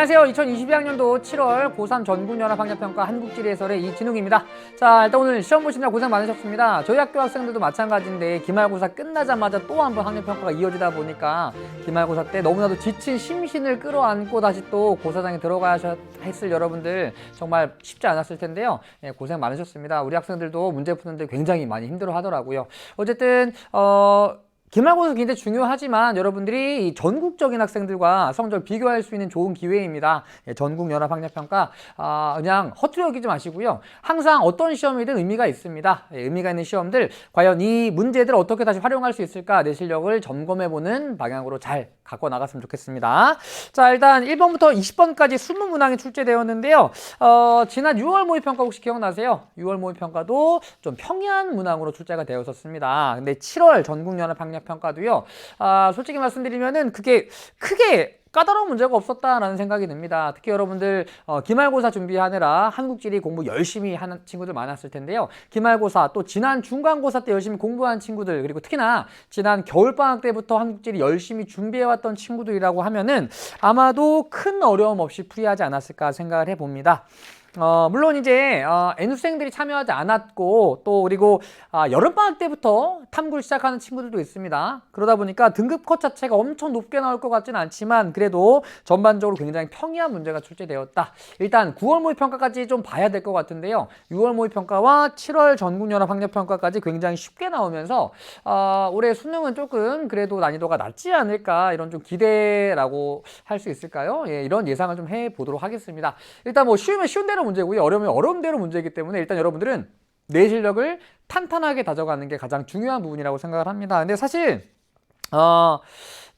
안녕하세요. 2022학년도 7월 고3 전국연합학력평가 한국지리 해설의 이진웅입니다. 자, 일단 오늘 시험 보시느라 고생 많으셨습니다. 저희 학교 학생들도 마찬가지인데 기말고사 끝나자마자 또 한 번 학력평가가 이어지다 보니까 기말고사 때 너무나도 지친 심신을 끌어안고 다시 또 고사장에 들어가야 했을 여러분들 정말 쉽지 않았을 텐데요. 예, 고생 많으셨습니다. 우리 학생들도 문제 푸는데 굉장히 많이 힘들어 하더라고요. 어쨌든 기말고사 굉장히 중요하지만 여러분들이 이 전국적인 학생들과 성적을 비교할 수 있는 좋은 기회입니다. 예, 전국연합학력평가 그냥 허투루 여기지 마시고요. 항상 어떤 시험이든 의미가 있습니다. 예, 의미가 있는 시험들 과연 이 문제들을 어떻게 다시 활용할 수 있을까 내 실력을 점검해보는 방향으로 잘 갖고 나갔으면 좋겠습니다. 자, 일단 1번부터 20번까지 20문항이 출제되었는데요. 지난 6월 모의평가 혹시 기억나세요? 6월 모의평가도 좀 평이한 문항으로 출제가 되었었습니다. 근데 7월 전국연합학력평가도요. 솔직히 말씀드리면은 그게 크게 까다로운 문제가 없었다라는 생각이 듭니다. 특히 여러분들 기말고사 준비하느라 한국지리 공부 열심히 하는 친구들 많았을 텐데요. 기말고사 또 지난 중간고사 때 열심히 공부한 친구들 그리고 특히나 지난 겨울방학 때부터 한국지리 열심히 준비해왔던 친구들이라고 하면은 아마도 큰 어려움 없이 풀이하지 않았을까 생각을 해봅니다. 물론 이제 N수생들이 참여하지 않았고 또 그리고 여름방학 때부터 탐구를 시작하는 친구들도 있습니다. 그러다 보니까 등급 컷 자체가 엄청 높게 나올 것 같지는 않지만 그래도 전반적으로 굉장히 평이한 문제가 출제되었다. 일단 9월 모의평가까지 좀 봐야 될 것 같은데요. 6월 모의평가와 7월 전국연합학력평가까지 굉장히 쉽게 나오면서 올해 수능은 조금 그래도 난이도가 낮지 않을까 이런 좀 기대라고 할 수 있을까요? 예, 이런 예상을 좀 해보도록 하겠습니다. 일단 뭐 쉬우면 쉬운 대로 문제고요. 어려우면 어려운 대로 문제이기 때문에 일단 여러분들은 내 실력을 탄탄하게 다져가는 게 가장 중요한 부분이라고 생각을 합니다. 근데 사실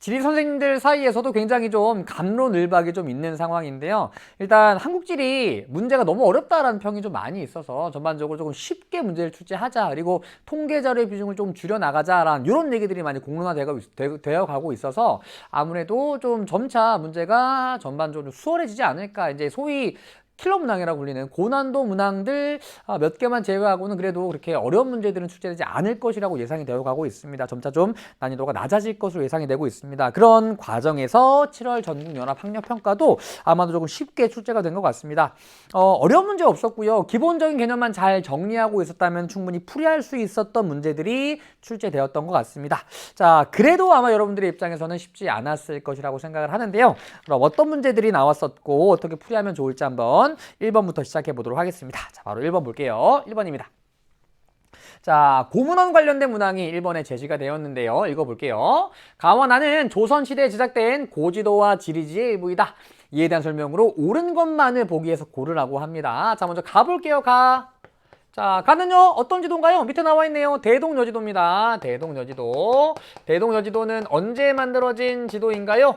지리 선생님들 사이에서도 굉장히 좀 갑론을박이 좀 있는 상황인데요. 일단 한국지리 문제가 너무 어렵다라는 평이 좀 많이 있어서 전반적으로 조금 쉽게 문제를 출제하자 그리고 통계 자료의 비중을 좀 줄여나가자라는 이런 얘기들이 많이 공론화되어 가고 있어서 아무래도 좀 점차 문제가 전반적으로 수월해지지 않을까. 이제 소위 킬러 문항이라고 불리는 고난도 문항들 몇 개만 제외하고는 그래도 그렇게 어려운 문제들은 출제되지 않을 것이라고 예상이 되어 가고 있습니다. 점차 좀 난이도가 낮아질 것으로 예상이 되고 있습니다. 그런 과정에서 7월 전국연합학력평가도 아마도 조금 쉽게 출제가 된 것 같습니다. 어려운 문제 없었고요. 기본적인 개념만 잘 정리하고 있었다면 충분히 풀이할 수 있었던 문제들이 출제되었던 것 같습니다. 자, 그래도 아마 여러분들의 입장에서는 쉽지 않았을 것이라고 생각을 하는데요. 그럼 어떤 문제들이 나왔었고 어떻게 풀이하면 좋을지 한번 1번부터 시작해 보도록 하겠습니다. 자, 바로 1번 볼게요. 1번입니다. 자, 고문원 관련된 문항이 1번에 제시가 되었는데요. 읽어볼게요. 가원안은 조선시대에 제작된 고지도와 지리지의 일부이다. 이에 대한 설명으로 옳은 것만을 보기에서 고르라고 합니다. 자, 먼저 가볼게요. 자, 가는요 어떤 지도인가요? 밑에 나와 있네요. 대동여지도입니다. 대동여지도. 대동여지도는 언제 만들어진 지도인가요?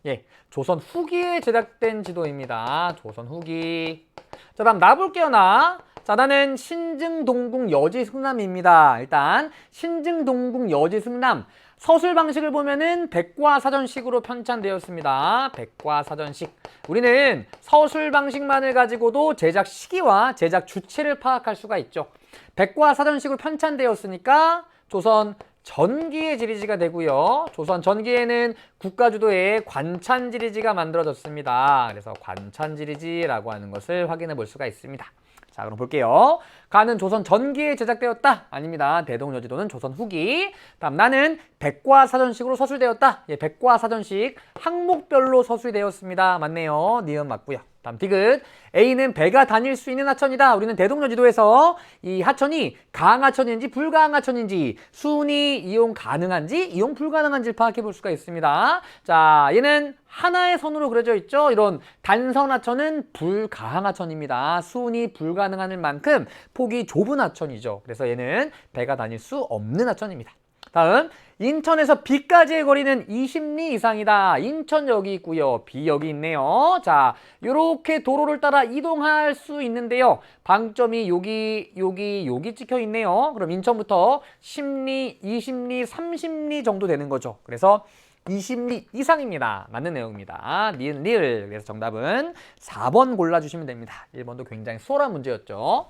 예, 조선 후기에 제작된 지도입니다. 조선 후기. 자, 다음 나볼게요. 자, 나는 신증동궁 여지승남입니다. 일단 신증동궁 여지승남 서술 방식을 보면은 백과사전식으로 편찬되었습니다. 백과사전식. 우리는 서술 방식만을 가지고도 제작 시기와 제작 주체를 파악할 수가 있죠. 백과사전식으로 편찬되었으니까 조선 전기의 지리지가 되고요. 조선 전기에는 국가주도의 관찬지리지가 만들어졌습니다. 그래서 관찬지리지라고 하는 것을 확인해 볼 수가 있습니다. 자, 그럼 볼게요. 가는 조선 전기에 제작되었다. 아닙니다. 대동여지도는 조선 후기. 다음 나는 백과사전식으로 서술되었다. 예, 백과사전식 항목별로 서술이 되었습니다. 맞네요. 니은 맞고요. 다음 디귿. A는 배가 다닐 수 있는 하천이다. 우리는 대동여지도에서 이 하천이 강하천인지 불강하천인지 순위 이용 가능한지 이용 불가능한지를 파악해 볼 수가 있습니다. 자, 얘는 하나의 선으로 그려져 있죠. 이런 단선하천은 불가항하천입니다. 순위 불가능한 만큼 폭이 좁은 하천이죠. 그래서 얘는 배가 다닐 수 없는 하천입니다. 다음 인천에서 B까지의 거리는 20리 이상이다. 인천 여기 있고요. B 여기 있네요. 자, 이렇게 도로를 따라 이동할 수 있는데요. 방점이 여기 찍혀 있네요. 그럼 인천부터 10리, 20리, 30리 정도 되는 거죠. 그래서 20리 이상입니다. 맞는 내용입니다. 니은 리을. 그래서 정답은 4번 골라주시면 됩니다. 1번도 굉장히 수월한 문제였죠.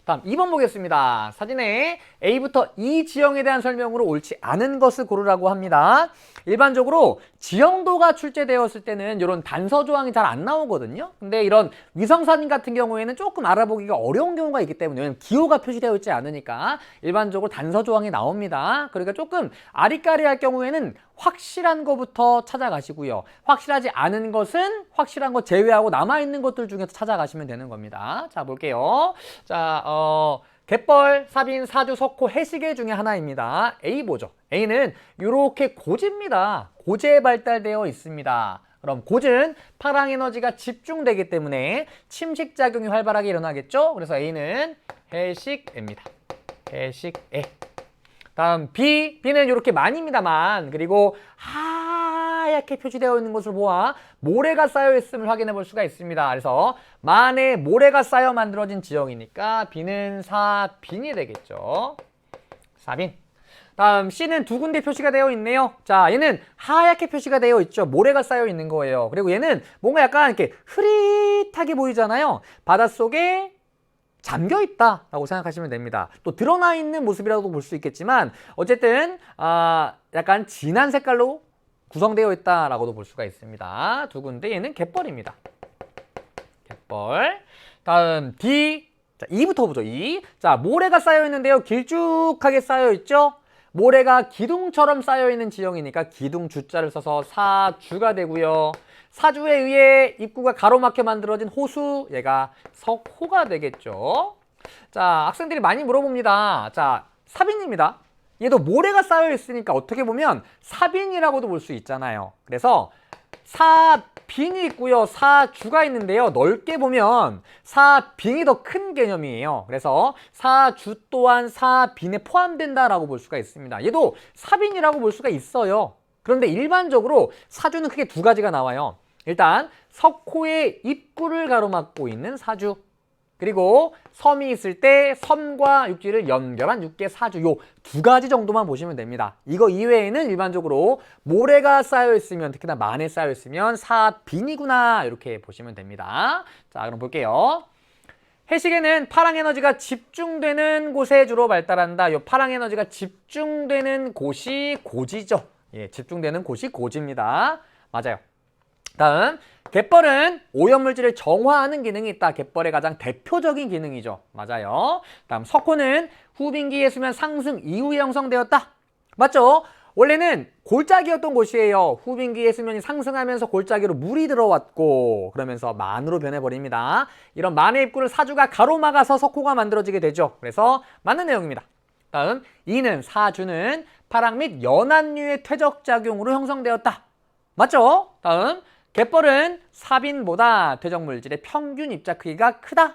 다음 2번 보겠습니다. 사진에 A부터 E 지형에 대한 설명으로 옳지 않은 것을 고르라고 합니다. 일반적으로 지형도가 출제되었을 때는 이런 단서 조항이 잘 안 나오거든요. 근데 이런 위성사진 같은 경우에는 조금 알아보기가 어려운 경우가 있기 때문에 기호가 표시되어 있지 않으니까 일반적으로 단서 조항이 나옵니다. 그러니까 조금 아리까리할 경우에는 확실한 것부터 찾아가시고요. 확실하지 않은 것은 확실한 것 제외하고 남아있는 것들 중에서 찾아가시면 되는 겁니다. 자, 볼게요. 자, 갯벌, 사빈, 사주, 석호, 해시계 중에 하나입니다. A 보죠. A는 이렇게 고지입니다. 고지에 발달되어 있습니다. 그럼 고지는 파랑에너지가 집중되기 때문에 침식작용이 활발하게 일어나겠죠? 그래서 A는 해식애입니다. 해식애. 다음 B, B는 이렇게 만입니다만, 그리고 하얗게 표시되어 있는 것을 보아 모래가 쌓여 있음을 확인해 볼 수가 있습니다. 그래서 만에 모래가 쌓여 만들어진 지형이니까 B는 사빈이 되겠죠. 사빈. 다음 C는 두 군데 표시가 되어 있네요. 자, 얘는 하얗게 표시가 되어 있죠. 모래가 쌓여 있는 거예요. 그리고 얘는 뭔가 약간 이렇게 흐릿하게 보이잖아요. 바닷속에 잠겨 있다라고 생각하시면 됩니다. 또 드러나 있는 모습이라고 볼 수 있겠지만 어쨌든 약간 진한 색깔로 구성되어 있다라고도 볼 수가 있습니다. 두 군데 얘는 갯벌입니다. 갯벌. 다음 D. 자, E부터 보죠. E. 자, 모래가 쌓여 있는데요. 길쭉하게 쌓여 있죠. 모래가 기둥처럼 쌓여 있는 지형이니까 기둥 주자를 써서 사주가 되고요. 사주에 의해 입구가 가로막혀 만들어진 호수, 얘가 석호가 되겠죠. 자, 학생들이 많이 물어봅니다. 자, 사빈입니다. 얘도 모래가 쌓여 있으니까 어떻게 보면 사빈이라고도 볼 수 있잖아요. 그래서 사빈이 있고요. 사주가 있는데요. 넓게 보면 사빈이 더 큰 개념이에요. 그래서 사주 또한 사빈에 포함된다라고 볼 수가 있습니다. 얘도 사빈이라고 볼 수가 있어요. 그런데 일반적으로 사주는 크게 두 가지가 나와요. 일단 석호의 입구를 가로막고 있는 사주, 그리고 섬이 있을 때 섬과 육지를 연결한 육계 사주, 요 두 가지 정도만 보시면 됩니다. 이거 이외에는 일반적으로 모래가 쌓여 있으면, 특히나 만에 쌓여 있으면 사빈이구나 이렇게 보시면 됩니다. 자, 그럼 볼게요. 해식에는 파랑에너지가 집중되는 곳에 주로 발달한다. 요 파랑에너지가 집중되는 곳이 고지죠. 예, 집중되는 곳이 고지입니다. 맞아요. 다음, 갯벌은 오염물질을 정화하는 기능이 있다. 갯벌의 가장 대표적인 기능이죠. 맞아요. 다음, 석호는 후빙기의 수면 상승 이후에 형성되었다. 맞죠? 원래는 골짜기였던 곳이에요. 후빙기의 수면이 상승하면서 골짜기로 물이 들어왔고, 그러면서 만으로 변해버립니다. 이런 만의 입구를 사주가 가로막아서 석호가 만들어지게 되죠. 그래서 맞는 내용입니다. 다음, 이는 사주는 파랑 및 연안류의 퇴적작용으로 형성되었다. 맞죠? 다음, 갯벌은 사빈보다 퇴적물질의 평균 입자 크기가 크다?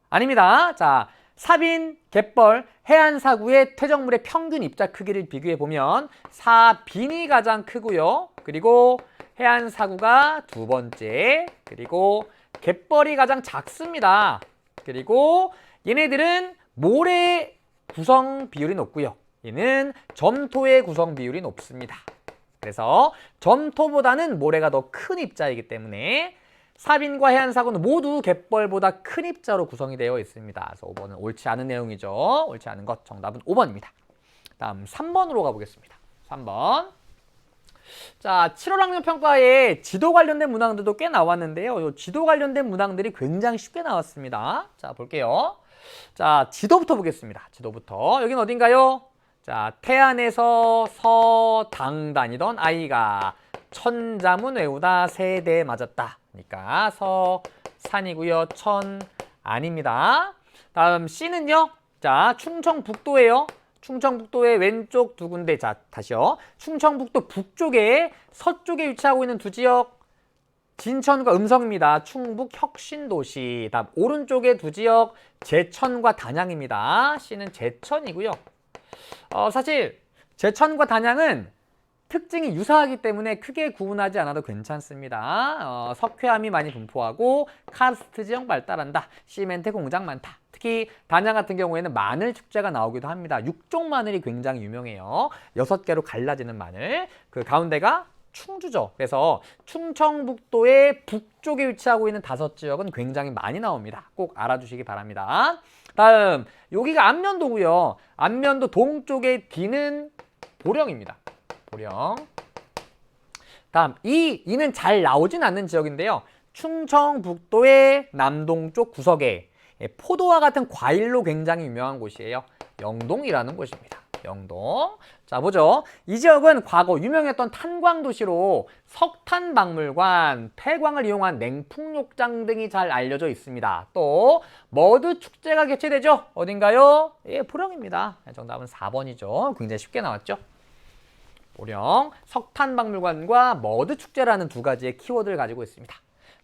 아닙니다. 자, 사빈, 갯벌, 해안사구의 퇴적물의 평균 입자 크기를 비교해보면 사빈이 가장 크고요. 그리고 해안사구가 두 번째, 그리고 갯벌이 가장 작습니다. 그리고 얘네들은 모래 구성 비율이 높고요. 얘는 점토의 구성 비율이 높습니다. 그래서 점토보다는 모래가 더 큰 입자이기 때문에 사빈과 해안사구는 모두 갯벌보다 큰 입자로 구성이 되어 있습니다. 그래서 5번은 옳지 않은 내용이죠. 옳지 않은 것, 정답은 5번입니다. 다음 3번으로 가보겠습니다. 3번. 자, 7월 학년 평가에 지도 관련된 문항들도 꽤 나왔는데요. 이 지도 관련된 문항들이 굉장히 쉽게 나왔습니다. 자, 볼게요. 자, 지도부터 보겠습니다. 지도부터. 여긴 어딘가요? 자, 태안에서 서당 다니던 아이가 천자문 외우다 세대 맞았다. 그러니까 서산이고요. 천 아닙니다. 다음 C는요. 자, 충청북도예요. 충청북도의 왼쪽 두 군데. 자, 다시요. 충청북도 북쪽에 서쪽에 위치하고 있는 두 지역, 진천과 음성입니다. 충북 혁신도시. 다음 오른쪽에 두 지역, 제천과 단양입니다. C는 제천이고요. 사실 제천과 단양은 특징이 유사하기 때문에 크게 구분하지 않아도 괜찮습니다. 석회암이 많이 분포하고 카스트 지형 발달한다. 시멘트 공장 많다. 특히 단양 같은 경우에는 마늘 축제가 나오기도 합니다. 육종 마늘이 굉장히 유명해요. 6개로 갈라지는 마늘. 그 가운데가 충주죠. 그래서 충청북도의 북쪽에 위치하고 있는 5지역은 굉장히 많이 나옵니다. 꼭 알아주시기 바랍니다. 다음 여기가 안면도고요. 안면도 동쪽의 D는 보령입니다. 보령. 다음 이는 잘 나오진 않는 지역인데요. 충청북도의 남동쪽 구석에 포도와 같은 과일로 굉장히 유명한 곳이에요. 영동이라는 곳입니다. 영동. 자, 보죠. 이 지역은 과거 유명했던 탄광도시로 석탄박물관, 폐광을 이용한 냉풍욕장 등이 잘 알려져 있습니다. 또 머드 축제가 개최되죠. 어딘가요? 예, 보령입니다. 정답은 4번이죠. 굉장히 쉽게 나왔죠. 보령, 석탄박물관과 머드 축제라는 두 가지의 키워드를 가지고 있습니다.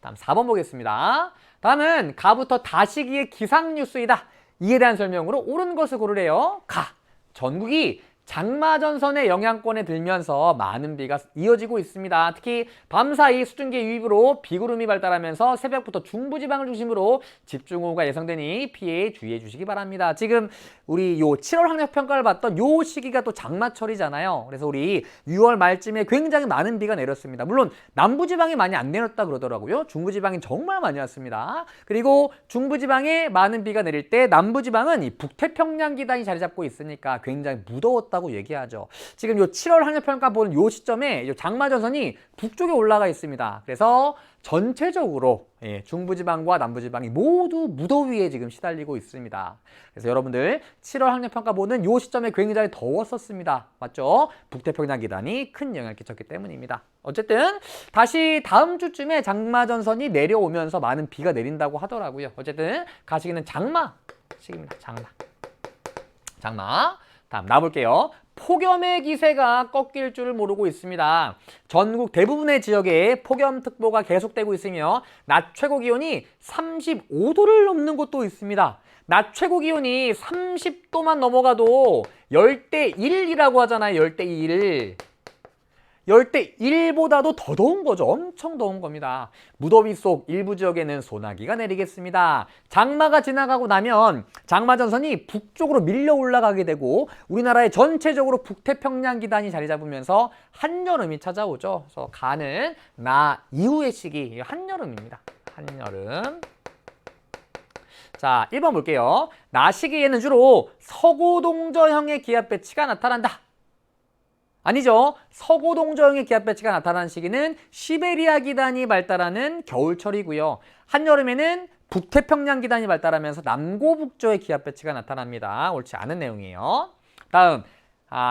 다음 4번 보겠습니다. 다음은 가부터 다시기의 기상뉴스이다. 이에 대한 설명으로 옳은 것을 고르래요. 가. 전국이 장마전선의 영향권에 들면서 많은 비가 이어지고 있습니다. 특히 밤사이 수증기 유입으로 비구름이 발달하면서 새벽부터 중부지방을 중심으로 집중호우가 예상되니 피해에 주의해 주시기 바랍니다. 지금 우리 요 7월 학력평가를 봤던 요 시기가 또 장마철이잖아요. 그래서 우리 6월 말쯤에 굉장히 많은 비가 내렸습니다. 물론 남부지방이 많이 안 내렸다 그러더라고요. 중부지방이 정말 많이 왔습니다. 그리고 중부지방에 많은 비가 내릴 때 남부지방은 이 북태평양 기단이 자리 잡고 있으니까 굉장히 무더웠다 얘기하죠. 지금 요 7월 학력평가 보는 요 시점에 요 장마전선이 북쪽에 올라가 있습니다. 그래서 전체적으로 중부지방과 남부지방이 모두 무더위에 지금 시달리고 있습니다. 그래서 여러분들 7월 학력평가 보는 요 시점에 굉장히 더웠었습니다. 맞죠? 북태평양 기단이 큰 영향을 끼쳤기 때문입니다. 어쨌든 다시 다음 주쯤에 장마전선이 내려오면서 많은 비가 내린다고 하더라고요. 어쨌든 가시기는 장마 시기입니다. 장마. 다음 나볼게요. 폭염의 기세가 꺾일 줄을 모르고 있습니다. 전국 대부분의 지역에 폭염특보가 계속되고 있으며 낮 최고 기온이 35도를 넘는 곳도 있습니다. 낮 최고 기온이 30도만 넘어가도 열대 1이라고 하잖아요. 열대 1. 열대 1보다도 더 더운 거죠. 엄청 더운 겁니다. 무더위 속 일부 지역에는 소나기가 내리겠습니다. 장마가 지나가고 나면 장마전선이 북쪽으로 밀려 올라가게 되고 우리나라의 전체적으로 북태평양 기단이 자리 잡으면서 한여름이 찾아오죠. 그래서 가는 나 이후의 시기 한여름입니다. 한여름. 자, 1번 볼게요. 나 시기에는 주로 서고동저형의 기압 배치가 나타난다. 아니죠. 서고동저형의 기압 배치가 나타나는 시기는 시베리아 기단이 발달하는 겨울철이고요. 한여름에는 북태평양 기단이 발달하면서 남고북저의 기압 배치가 나타납니다. 옳지 않은 내용이에요. 다음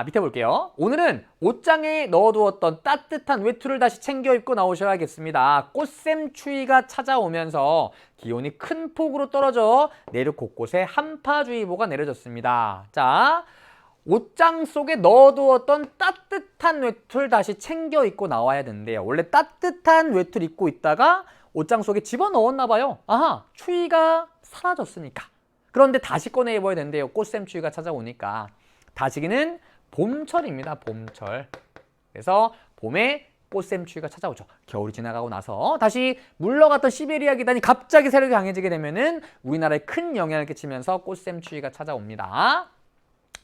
밑에 볼게요. 오늘은 옷장에 넣어두었던 따뜻한 외투를 다시 챙겨 입고 나오셔야겠습니다. 꽃샘 추위가 찾아오면서 기온이 큰 폭으로 떨어져 내륙 곳곳에 한파주의보가 내려졌습니다. 자, 옷장 속에 넣어두었던 따뜻한 외투를 다시 챙겨 입고 나와야 되는데요. 원래 따뜻한 외투를 입고 있다가 옷장 속에 집어넣었나 봐요. 아하, 추위가 사라졌으니까. 그런데 다시 꺼내 입어야 된대요. 꽃샘 추위가 찾아오니까. 다시기는 봄철입니다. 봄철. 그래서 봄에 꽃샘 추위가 찾아오죠. 겨울이 지나가고 나서 다시 물러갔던 시베리아 기단이 갑자기 세력이 강해지게 되면은 우리나라에 큰 영향을 끼치면서 꽃샘 추위가 찾아옵니다.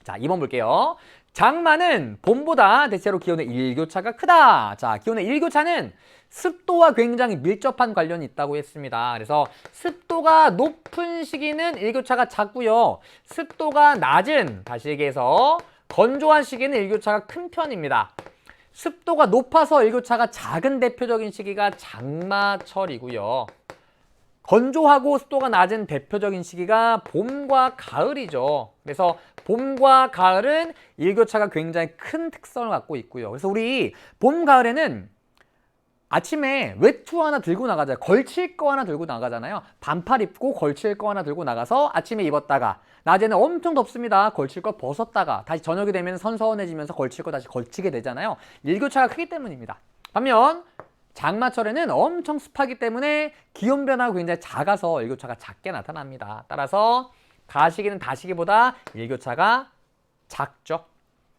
자, 2번 볼게요. 장마는 봄보다 대체로 기온의 일교차가 크다. 자, 기온의 일교차는 습도와 굉장히 밀접한 관련이 있다고 했습니다. 그래서 습도가 높은 시기는 일교차가 작고요. 습도가 낮은, 다시 얘기해서 건조한 시기는 일교차가 큰 편입니다. 습도가 높아서 일교차가 작은 대표적인 시기가 장마철이고요. 건조하고 습도가 낮은 대표적인 시기가 봄과 가을이죠. 그래서 봄과 가을은 일교차가 굉장히 큰 특성을 갖고 있고요. 그래서 우리 봄, 가을에는 아침에 외투 하나 들고 나가잖아요. 걸칠 거 하나 들고 나가잖아요. 반팔 입고 걸칠 거 하나 들고 나가서 아침에 입었다가 낮에는 엄청 덥습니다. 걸칠 거 벗었다가 다시 저녁이 되면 선선해지면서 걸칠 거 다시 걸치게 되잖아요. 일교차가 크기 때문입니다. 반면 장마철에는 엄청 습하기 때문에 기온 변화가 굉장히 작아서 일교차가 작게 나타납니다. 따라서 가시기는 다시기보다 일교차가 작죠.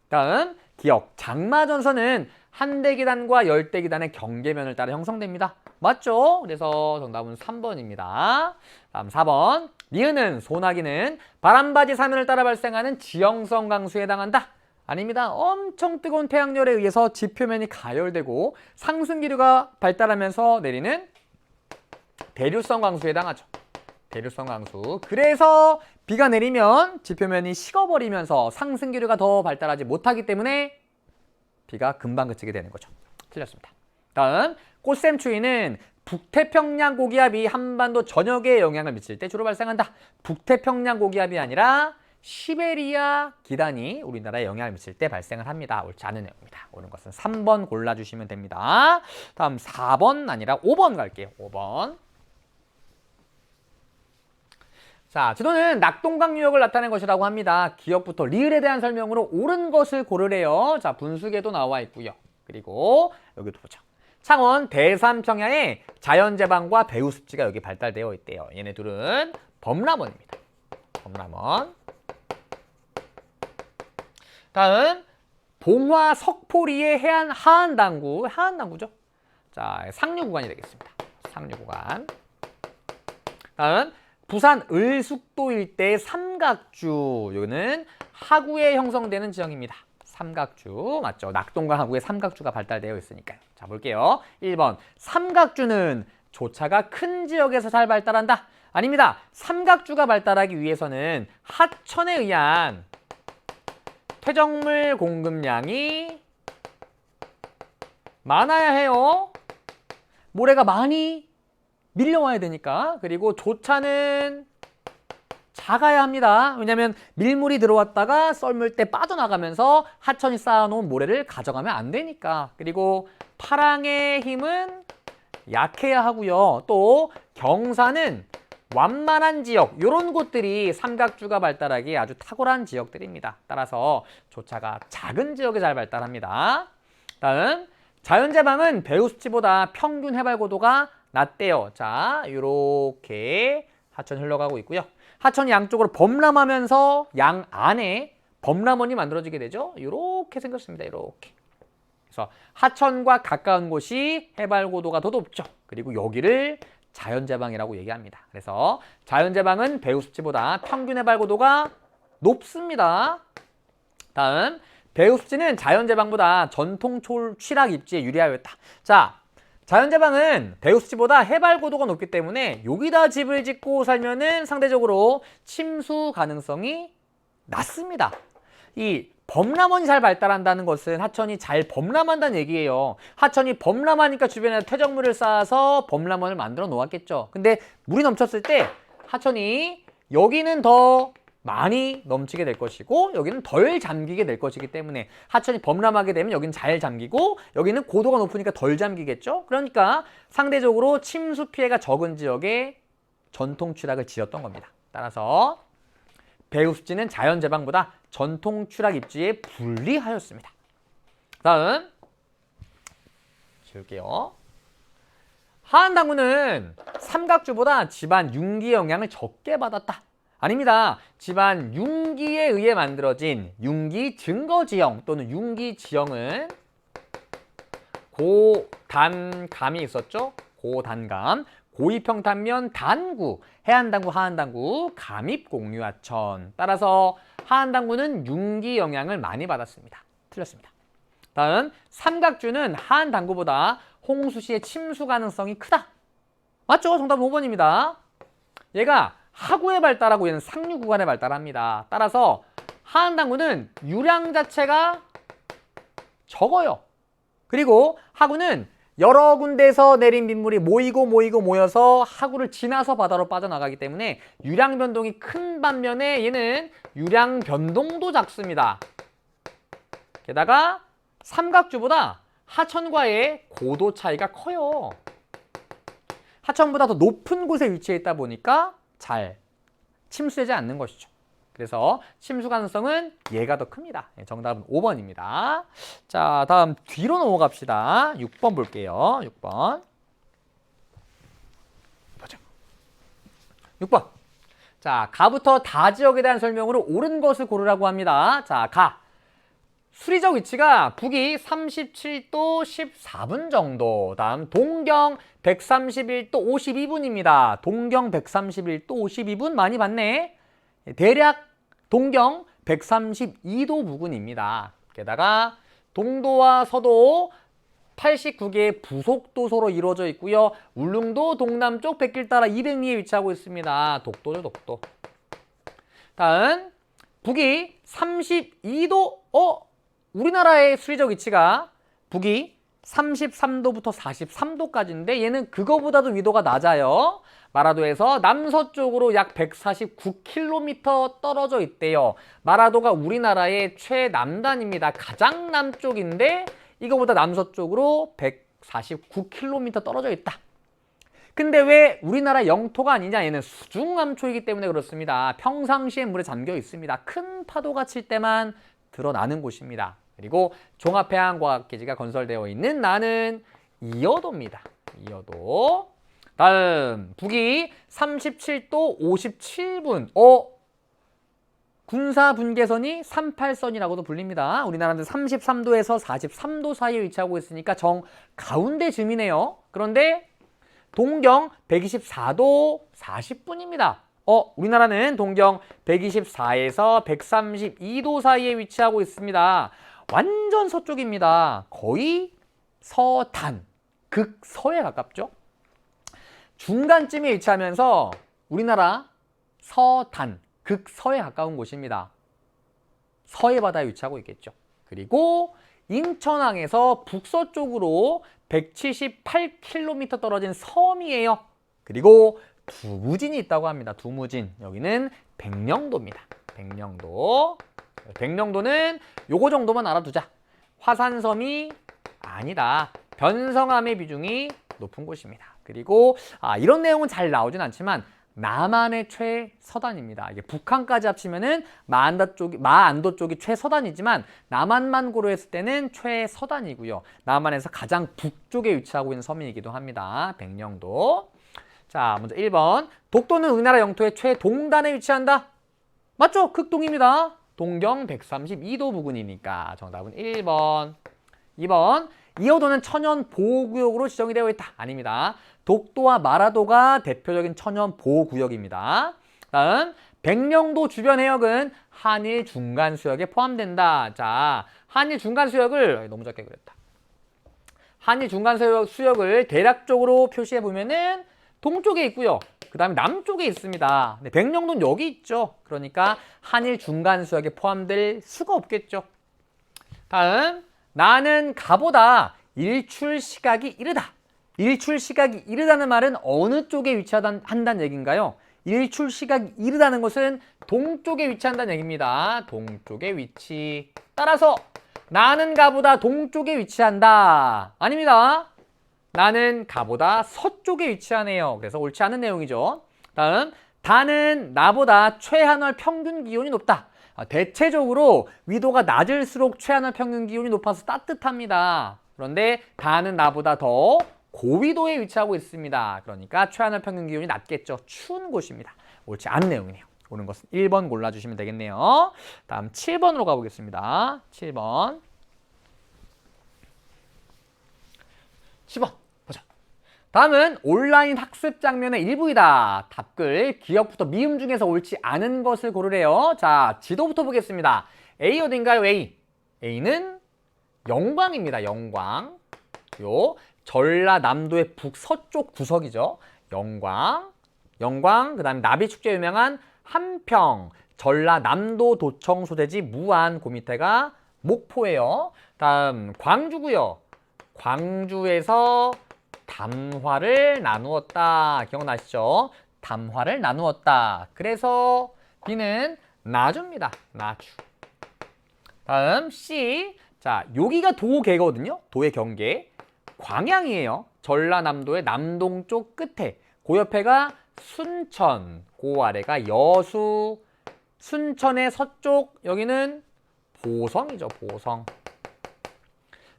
다음 기억. 장마전선은 한대기단과 열대기단의 경계면을 따라 형성됩니다. 맞죠? 그래서 정답은 3번입니다. 다음 4번. 니은은 소나기는 바람바지 사면을 따라 발생하는 지형성 강수에 해당한다. 아닙니다. 엄청 뜨거운 태양열에 의해서 지표면이 가열되고 상승기류가 발달하면서 내리는 대류성 강수에 해당하죠. 대류성 강수. 그래서 비가 내리면 지표면이 식어버리면서 상승기류가 더 발달하지 못하기 때문에 비가 금방 그치게 되는 거죠. 틀렸습니다. 다음, 꽃샘 추위는 북태평양 고기압이 한반도 전역에 영향을 미칠 때 주로 발생한다. 북태평양 고기압이 아니라 시베리아 기단이 우리나라에 영향을 미칠 때 발생을 합니다. 옳지 않은 내용입니다. 옳은 것은 3번 골라주시면 됩니다. 다음 4번 아니라 5번 갈게요. 5번. 자, 지도는 낙동강 유역을 나타낸 것이라고 합니다. 기역부터 리을에 대한 설명으로 옳은 것을 고르래요. 자, 분수계도 나와 있고요. 그리고 여기도 보죠. 창원 대산평야에 자연제방과 배후습지가 여기 발달되어 있대요. 얘네 둘은 범람원입니다. 범람원. 다음, 봉화 석포리의 해안 하안당구. 하안당구죠. 자, 상류구간이 되겠습니다. 상류구간. 다음, 부산 을숙도 일대의 삼각주. 여기는 하구에 형성되는 지형입니다. 삼각주 맞죠? 낙동강 하구에 삼각주가 발달되어 있으니까요. 자, 볼게요. 1번, 삼각주는 조차가 큰 지역에서 잘 발달한다. 아닙니다. 삼각주가 발달하기 위해서는 하천에 의한 퇴적물 공급량이 많아야 해요. 모래가 많이 밀려와야 되니까. 그리고 조차는 작아야 합니다. 왜냐하면 밀물이 들어왔다가 썰물 때 빠져나가면서 하천이 쌓아놓은 모래를 가져가면 안 되니까. 그리고 파랑의 힘은 약해야 하고요. 또 경사는 완만한 지역, 이런 곳들이 삼각주가 발달하기 아주 탁월한 지역들입니다. 따라서 조차가 작은 지역에 잘 발달합니다. 다음, 자연제방은 배후습지보다 평균 해발 고도가 낮대요. 자, 이렇게 하천이 흘러가고 있고요. 하천이 양쪽으로 범람하면서 양 안에 범람원이 만들어지게 되죠. 이렇게 생겼습니다. 이렇게. 그래서 하천과 가까운 곳이 해발 고도가 더 높죠. 그리고 여기를 자연제방이라고 얘기합니다. 그래서 자연제방은 배후습지보다 평균 해발 고도가 높습니다. 다음, 배후습지는 자연제방보다 전통 취락 입지에 유리하였다. 자, 자연제방은 배후습지보다 해발 고도가 높기 때문에 여기다 집을 짓고 살면은 상대적으로 침수 가능성이 낮습니다. 이 범람원이 잘 발달한다는 것은 하천이 잘 범람한다는 얘기예요. 하천이 범람하니까 주변에 퇴적물을 쌓아서 범람원을 만들어 놓았겠죠. 근데 물이 넘쳤을 때 하천이 여기는 더 많이 넘치게 될 것이고 여기는 덜 잠기게 될 것이기 때문에 하천이 범람하게 되면 여기는 잘 잠기고 여기는 고도가 높으니까 덜 잠기겠죠. 그러니까 상대적으로 침수 피해가 적은 지역에 전통 취락을 지었던 겁니다. 따라서 배후습지는 자연제방보다 전통 취락 입지에 불리하였습니다. 다음 지울게요. 하안당구는 삼각주보다 집안 융기 영향을 적게 받았다. 아닙니다. 집안 융기에 의해 만들어진 융기 증거지형 또는 융기지형은 고단감이 있었죠. 고단감, 고위평탄면 단구, 해안당구, 하안당구, 감입공유하천. 따라서 하안당구는 융기 영향을 많이 받았습니다. 틀렸습니다. 다음, 삼각주는 하안당구보다 홍수 시의 침수 가능성이 크다. 맞죠? 정답 5번입니다. 얘가 하구에 발달하고 얘는 상류 구간에 발달합니다. 따라서 하안당구는 유량 자체가 적어요. 그리고 하구는 여러 군데에서 내린 빗물이 모여서 하구를 지나서 바다로 빠져나가기 때문에 유량 변동이 큰 반면에 얘는 유량 변동도 작습니다. 게다가 삼각주보다 하천과의 고도 차이가 커요. 하천보다 더 높은 곳에 위치해 있다 보니까 잘 침수되지 않는 것이죠. 그래서 침수 가능성은 얘가 더 큽니다. 정답은 5번입니다. 자, 다음 뒤로 넘어갑시다. 6번 볼게요. 6번. 보죠. 6번. 자, 가부터 다 지역에 대한 설명으로 옳은 것을 고르라고 합니다. 자, 가. 수리적 위치가 북위 37도 14분 정도. 다음 동경 131도 52분입니다. 동경 131도 52분 많이 봤네. 대략 동경 132도 부근입니다. 게다가 동도와 서도 89개의 부속도서로 이루어져 있고요. 울릉도 동남쪽 백길 따라 200리에 위치하고 있습니다. 독도죠, 독도. 다음 북위 32도. 우리나라의 수리적 위치가 북위 33도부터 43도까지인데 얘는 그거보다도 위도가 낮아요. 마라도에서 남서쪽으로 약 149km 떨어져 있대요. 마라도가 우리나라의 최남단입니다. 가장 남쪽인데 이거보다 남서쪽으로 149km 떨어져 있다. 근데 왜 우리나라 영토가 아니냐? 얘는 수중암초이기 때문에 그렇습니다. 평상시에 물에 잠겨 있습니다. 큰 파도가 칠 때만 드러나는 곳입니다. 그리고 종합해양과학기지가 건설되어 있는 나는 이어도입니다. 이어도. 다음 북위 37도 57분. 군사분계선이 38선이라고도 불립니다. 우리나라는 33도에서 43도 사이에 위치하고 있으니까 정 가운데 쯤이네요. 그런데 동경 124도 40분입니다. 우리나라는 동경 124에서 132도 사이에 위치하고 있습니다. 완전 서쪽입니다. 거의 서단, 극서에 가깝죠. 중간쯤에 위치하면서 우리나라 서단, 극서에 가까운 곳입니다. 서해 바다에 위치하고 있겠죠. 그리고 인천항에서 북서쪽으로 178km 떨어진 섬이에요. 그리고 두무진이 있다고 합니다. 두무진. 여기는 백령도입니다. 백령도. 백령도는 요거 정도만 알아두자. 화산섬이 아니다. 변성암의 비중이 높은 곳입니다. 그리고 이런 내용은 잘 나오진 않지만 남한의 최서단입니다. 이게 북한까지 합치면은 마안도 쪽이 최서단이지만 남한만 고려했을 때는 최서단이고요. 남한에서 가장 북쪽에 위치하고 있는 섬이기도 합니다. 백령도. 자, 먼저 1번. 독도는 우리나라 영토의 최동단에 위치한다. 맞죠? 극동입니다. 동경 132도 부근이니까 정답은 1번. 2번. 이어도는 천연 보호구역으로 지정이 되어 있다. 아닙니다. 독도와 마라도가 대표적인 천연 보호구역입니다. 다음 백령도 주변 해역은 한일 중간 수역에 포함된다. 자, 한일 중간 수역을 너무 작게 그렸다. 한일 중간 수역을 대략적으로 표시해 보면은 동쪽에 있고요. 그 다음에 남쪽에 있습니다. 근데 백령도는 여기 있죠. 그러니까 한일 중간 수역에 포함될 수가 없겠죠. 다음 나는 가보다 일출 시각이 이르다. 일출 시각이 이르다는 말은 어느 쪽에 위치한다는 얘기인가요? 일출 시각이 이르다는 것은 동쪽에 위치한다는 얘기입니다. 동쪽에 위치. 따라서 나는 가보다 동쪽에 위치한다. 아닙니다. 나는 가보다 서쪽에 위치하네요. 그래서 옳지 않은 내용이죠. 다음 다는 나보다 최하늘 평균 기온이 높다. 대체적으로 위도가 낮을수록 최하늘 평균 기온이 높아서 따뜻합니다. 그런데 다는 나보다 더 고위도에 위치하고 있습니다. 그러니까 최하늘 평균 기온이 낮겠죠. 추운 곳입니다. 옳지 않은 내용이네요. 옳은 것은 1번 골라주시면 되겠네요. 다음 7번으로 가보겠습니다. 7번. 10번 보자. 다음은 온라인 학습 장면의 일부이다. 답글 기억부터 미음 중에서 옳지 않은 것을 고르래요. 자, 지도부터 보겠습니다. A 어딘가요? A. A는 영광입니다. 영광. 요 전라남도의 북서쪽 구석이죠. 영광. 영광. 그다음에 나비축제 유명한 한평. 전라남도 도청 소재지 무안. 그 밑에가 목포예요. 다음 광주고요. 광주에서 담화를 나누었다. 기억나시죠? 담화를 나누었다. 그래서 B는 나주입니다. 나주. 다음 C. 자, 여기가 도계거든요. 도의 경계. 광양이에요. 전라남도의 남동쪽 끝에. 그 옆에가 순천. 그 아래가 여수. 순천의 서쪽. 여기는 보성이죠. 보성.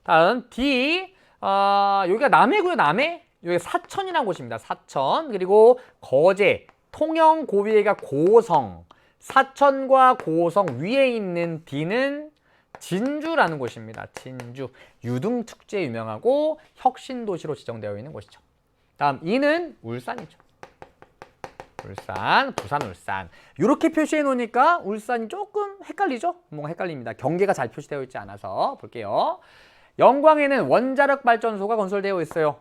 다음 D. 여기가 남해고요. 남해. 여기 사천이라는 곳입니다. 사천. 그리고 거제. 통영 그 위에가 고성. 사천과 고성 위에 있는 D는 진주라는 곳입니다. 진주. 유등축제 유명하고 혁신도시로 지정되어 있는 곳이죠. 다음 E는 울산이죠. 울산, 부산, 울산. 이렇게 표시해 놓으니까 울산이 조금 헷갈리죠? 뭔가 헷갈립니다. 경계가 잘 표시되어 있지 않아서 볼게요. 영광에는 원자력 발전소가 건설되어 있어요.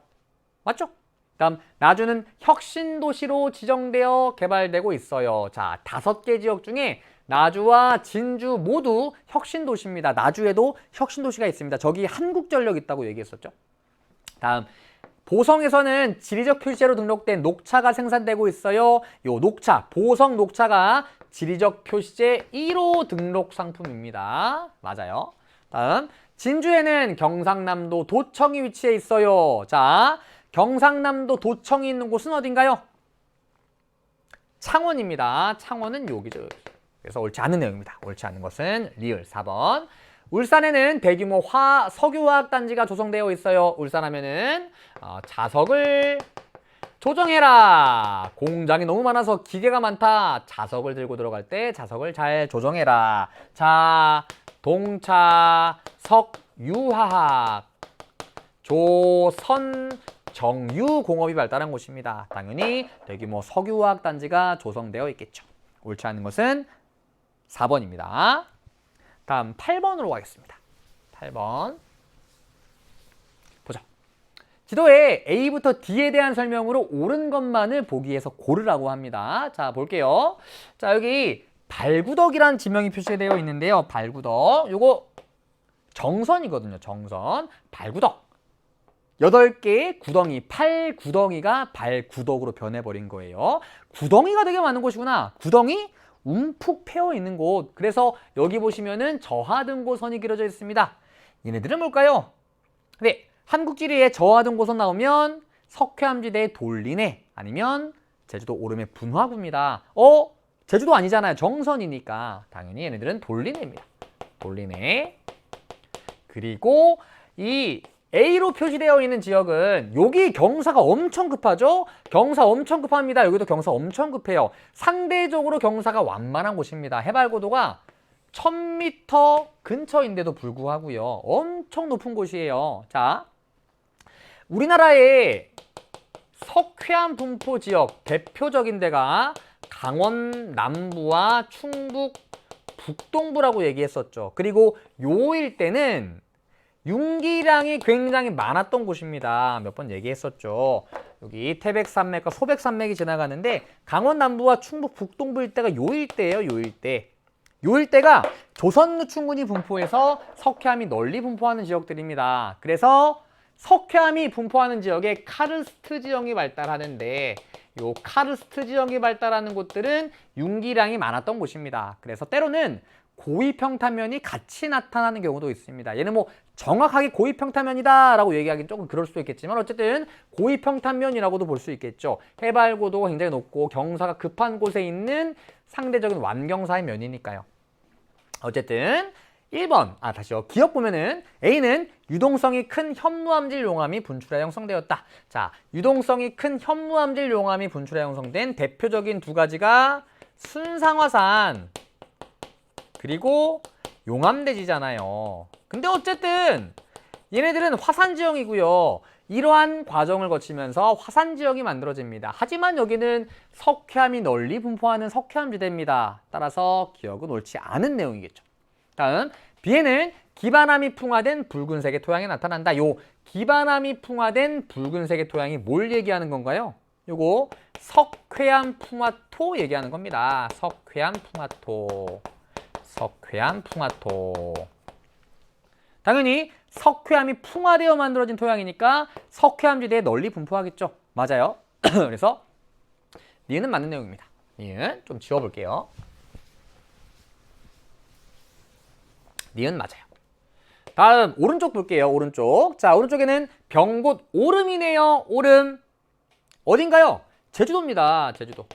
맞죠? 다음 나주는 혁신도시로 지정되어 개발되고 있어요. 자, 5개 지역 중에 나주와 진주 모두 혁신도시입니다. 나주에도 혁신도시가 있습니다. 저기 한국전력 있다고 얘기했었죠. 다음 보성에서는 지리적 표시제로 등록된 녹차가 생산되고 있어요. 요 녹차, 보성 녹차가 지리적 표시제 1호 등록 상품입니다. 맞아요. 다음 진주에는 경상남도 도청이 위치해 있어요. 자, 경상남도 도청이 있는 곳은 어딘가요? 창원입니다. 창원은 여기죠. 그래서 옳지 않은 내용입니다. 옳지 않은 것은 리을 4번. 울산에는 대규모 석유화학단지가 조성되어 있어요. 울산 하면은 자석을 조정해라. 공장이 너무 많아서 기계가 많다. 자석을 들고 들어갈 때 자석을 잘 조정해라. 자, 동차, 석유화학, 조선, 정유공업이 발달한 곳입니다. 당연히 대규모 석유화학단지가 조성되어 있겠죠. 옳지 않은 것은 4번입니다. 다음 8번으로 가겠습니다. 8번. 보자. 지도에 A부터 D에 대한 설명으로 옳은 것만을 보기에서 고르라고 합니다. 자, 볼게요. 자, 여기 발구덕이라는 지명이 표시되어 있는데요. 발구덕. 요거 정선이거든요. 정선. 발구덕. 8개의 구덩이, 8구덩이가 발구덕으로 변해버린 거예요. 구덩이가 되게 많은 곳이구나. 구덩이 움푹 패여 있는 곳. 그래서 여기 보시면은 저하등고선이 그려져 있습니다. 얘네들은 뭘까요? 네, 한국지리에 저하등고선 나오면 석회암지대의 돌리네 아니면 제주도 오름의 분화구입니다. 제주도 아니잖아요. 정선이니까 당연히 얘네들은 돌리네입니다. 돌리네. 그리고 이 A로 표시되어 있는 지역은 여기 경사가 엄청 급하죠? 경사 엄청 급합니다. 여기도 경사 엄청 급해요. 상대적으로 경사가 완만한 곳입니다. 해발고도가 1000m 근처인데도 불구하고요. 엄청 높은 곳이에요. 자, 우리나라의 석회암 분포 지역 대표적인 데가 강원 남부와 충북 북동부라고 얘기했었죠. 그리고 요 일대는 융기량이 굉장히 많았던 곳입니다. 몇 번 얘기했었죠. 여기 태백산맥과 소백산맥이 지나가는데 강원 남부와 충북 북동부 일대가 요 일대예요. 요 일대. 요 일대가 조선노충군이 분포해서 석회암이 널리 분포하는 지역들입니다. 그래서 석회암이 분포하는 지역에 카르스트 지형이 발달하는데 요 카르스트 지형이 발달하는 곳들은 융기량이 많았던 곳입니다. 그래서 때로는 고위평탄면이 같이 나타나는 경우도 있습니다. 얘는 뭐 정확하게 고위평탄면이다 라고 얘기하기는 조금 그럴 수도 있겠지만 어쨌든 고위평탄면이라고도 볼 수 있겠죠. 해발고도가 굉장히 높고 경사가 급한 곳에 있는 상대적인 완경사의 면이니까요. 어쨌든 1번, 다시요. 기억 보면은 A는 유동성이 큰 현무암질 용암이 분출하여 형성되었다. 자, 유동성이 큰 현무암질 용암이 분출하여 형성된 대표적인 두 가지가 순상화산 그리고 용암대지잖아요. 근데 어쨌든 얘네들은 화산지형이고요. 이러한 과정을 거치면서 화산지형이 만들어집니다. 하지만 여기는 석회암이 널리 분포하는 석회암지대입니다. 따라서 기억은 옳지 않은 내용이겠죠. 다음 B에는 기반암이 풍화된 붉은색의 토양이 나타난다. 요 기반암이 풍화된 붉은색의 토양이 뭘 얘기하는 건가요? 요거 석회암 풍화토 얘기하는 겁니다. 석회암 풍화토. 석회암 풍화토. 당연히 석회암이 풍화되어 만들어진 토양이니까 석회암지대에 널리 분포하겠죠. 맞아요. 그래서 니은 맞는 내용입니다. 니은 좀 지워볼게요. 니은 맞아요. 다음 오른쪽 볼게요. 오른쪽. 자, 오른쪽에는 병곶 오름이네요. 오름. 어딘가요? 제주도입니다. 제주도.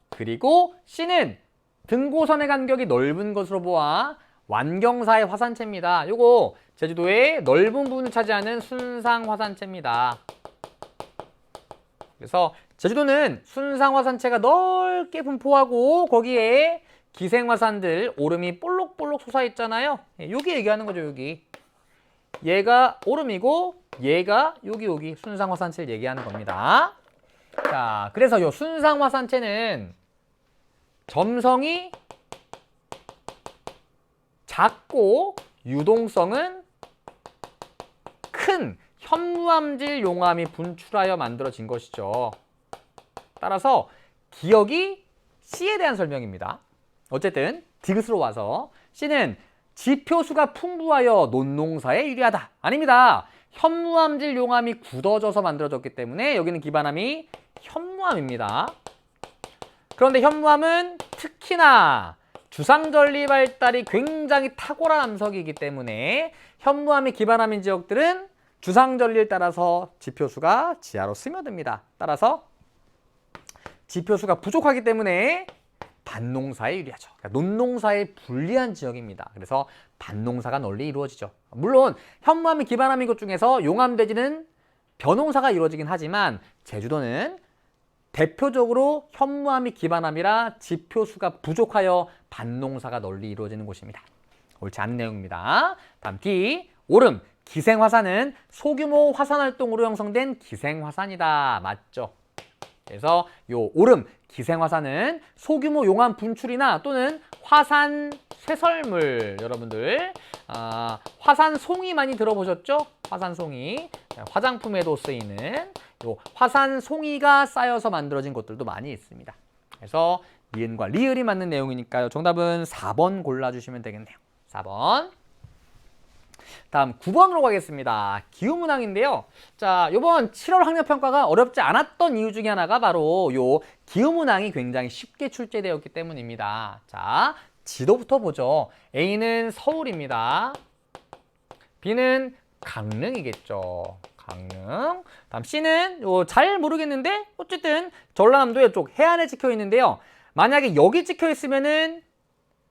그리고 C는 등고선의 간격이 넓은 것으로 보아 완경사의 화산체입니다. 요거 제주도의 넓은 부분을 차지하는 순상 화산체입니다. 그래서 제주도는 순상 화산체가 넓게 분포하고 거기에 기생화산들 오름이 볼록볼록 솟아있잖아요. 여기 얘기하는 거죠. 여기 얘가 오름이고 얘가 여기 순상 화산체를 얘기하는 겁니다. 자, 그래서 요 순상 화산체는 점성이 작고 유동성은 큰 현무암질 용암이 분출하여 만들어진 것이죠. 따라서 기억이 C에 대한 설명입니다. 어쨌든 디귿으로 와서 C는 지표수가 풍부하여 논농사에 유리하다. 아닙니다. 현무암질 용암이 굳어져서 만들어졌기 때문에 여기는 기반암이 현무암입니다. 그런데 현무암은 특히나 주상전리 발달이 굉장히 탁월한 암석이기 때문에 현무암이 기반암인 지역들은 주상전리를 따라서 지표수가 지하로 스며듭니다. 따라서 지표수가 부족하기 때문에 밭농사에 유리하죠. 그러니까 논농사에 불리한 지역입니다. 그래서 밭농사가 널리 이루어지죠. 물론 현무암이 기반암인 것 중에서 용암대지는 벼농사가 이루어지긴 하지만 제주도는 대표적으로 현무암이 기반암이라 지표수가 부족하여 밭농사가 널리 이루어지는 곳입니다. 옳지 않은 내용입니다. 다음 D. 오름. 기생화산은 소규모 화산활동으로 형성된 기생화산이다. 맞죠? 그래서 요 오름, 기생화산은 소규모 용암 분출이나 또는 화산 쇠설물, 여러분들 화산송이 많이 들어보셨죠? 화산송이, 화장품에도 쓰이는 요 화산송이가 쌓여서 만들어진 것들도 많이 있습니다. 그래서 니은과 리을이 맞는 내용이니까요. 정답은 4번 골라주시면 되겠네요. 4번. 다음 9번으로 가겠습니다. 기후문항인데요. 자, 이번 7월 학력평가가 어렵지 않았던 이유 중에 하나가 바로 요 기후문항이 굉장히 쉽게 출제되었기 때문입니다. 자, 지도부터 보죠. A는 서울입니다. B는 강릉이겠죠. 강릉. 다음 C는 잘 모르겠는데 어쨌든 전라남도 이쪽 해안에 찍혀 있는데요. 만약에 여기 찍혀 있으면은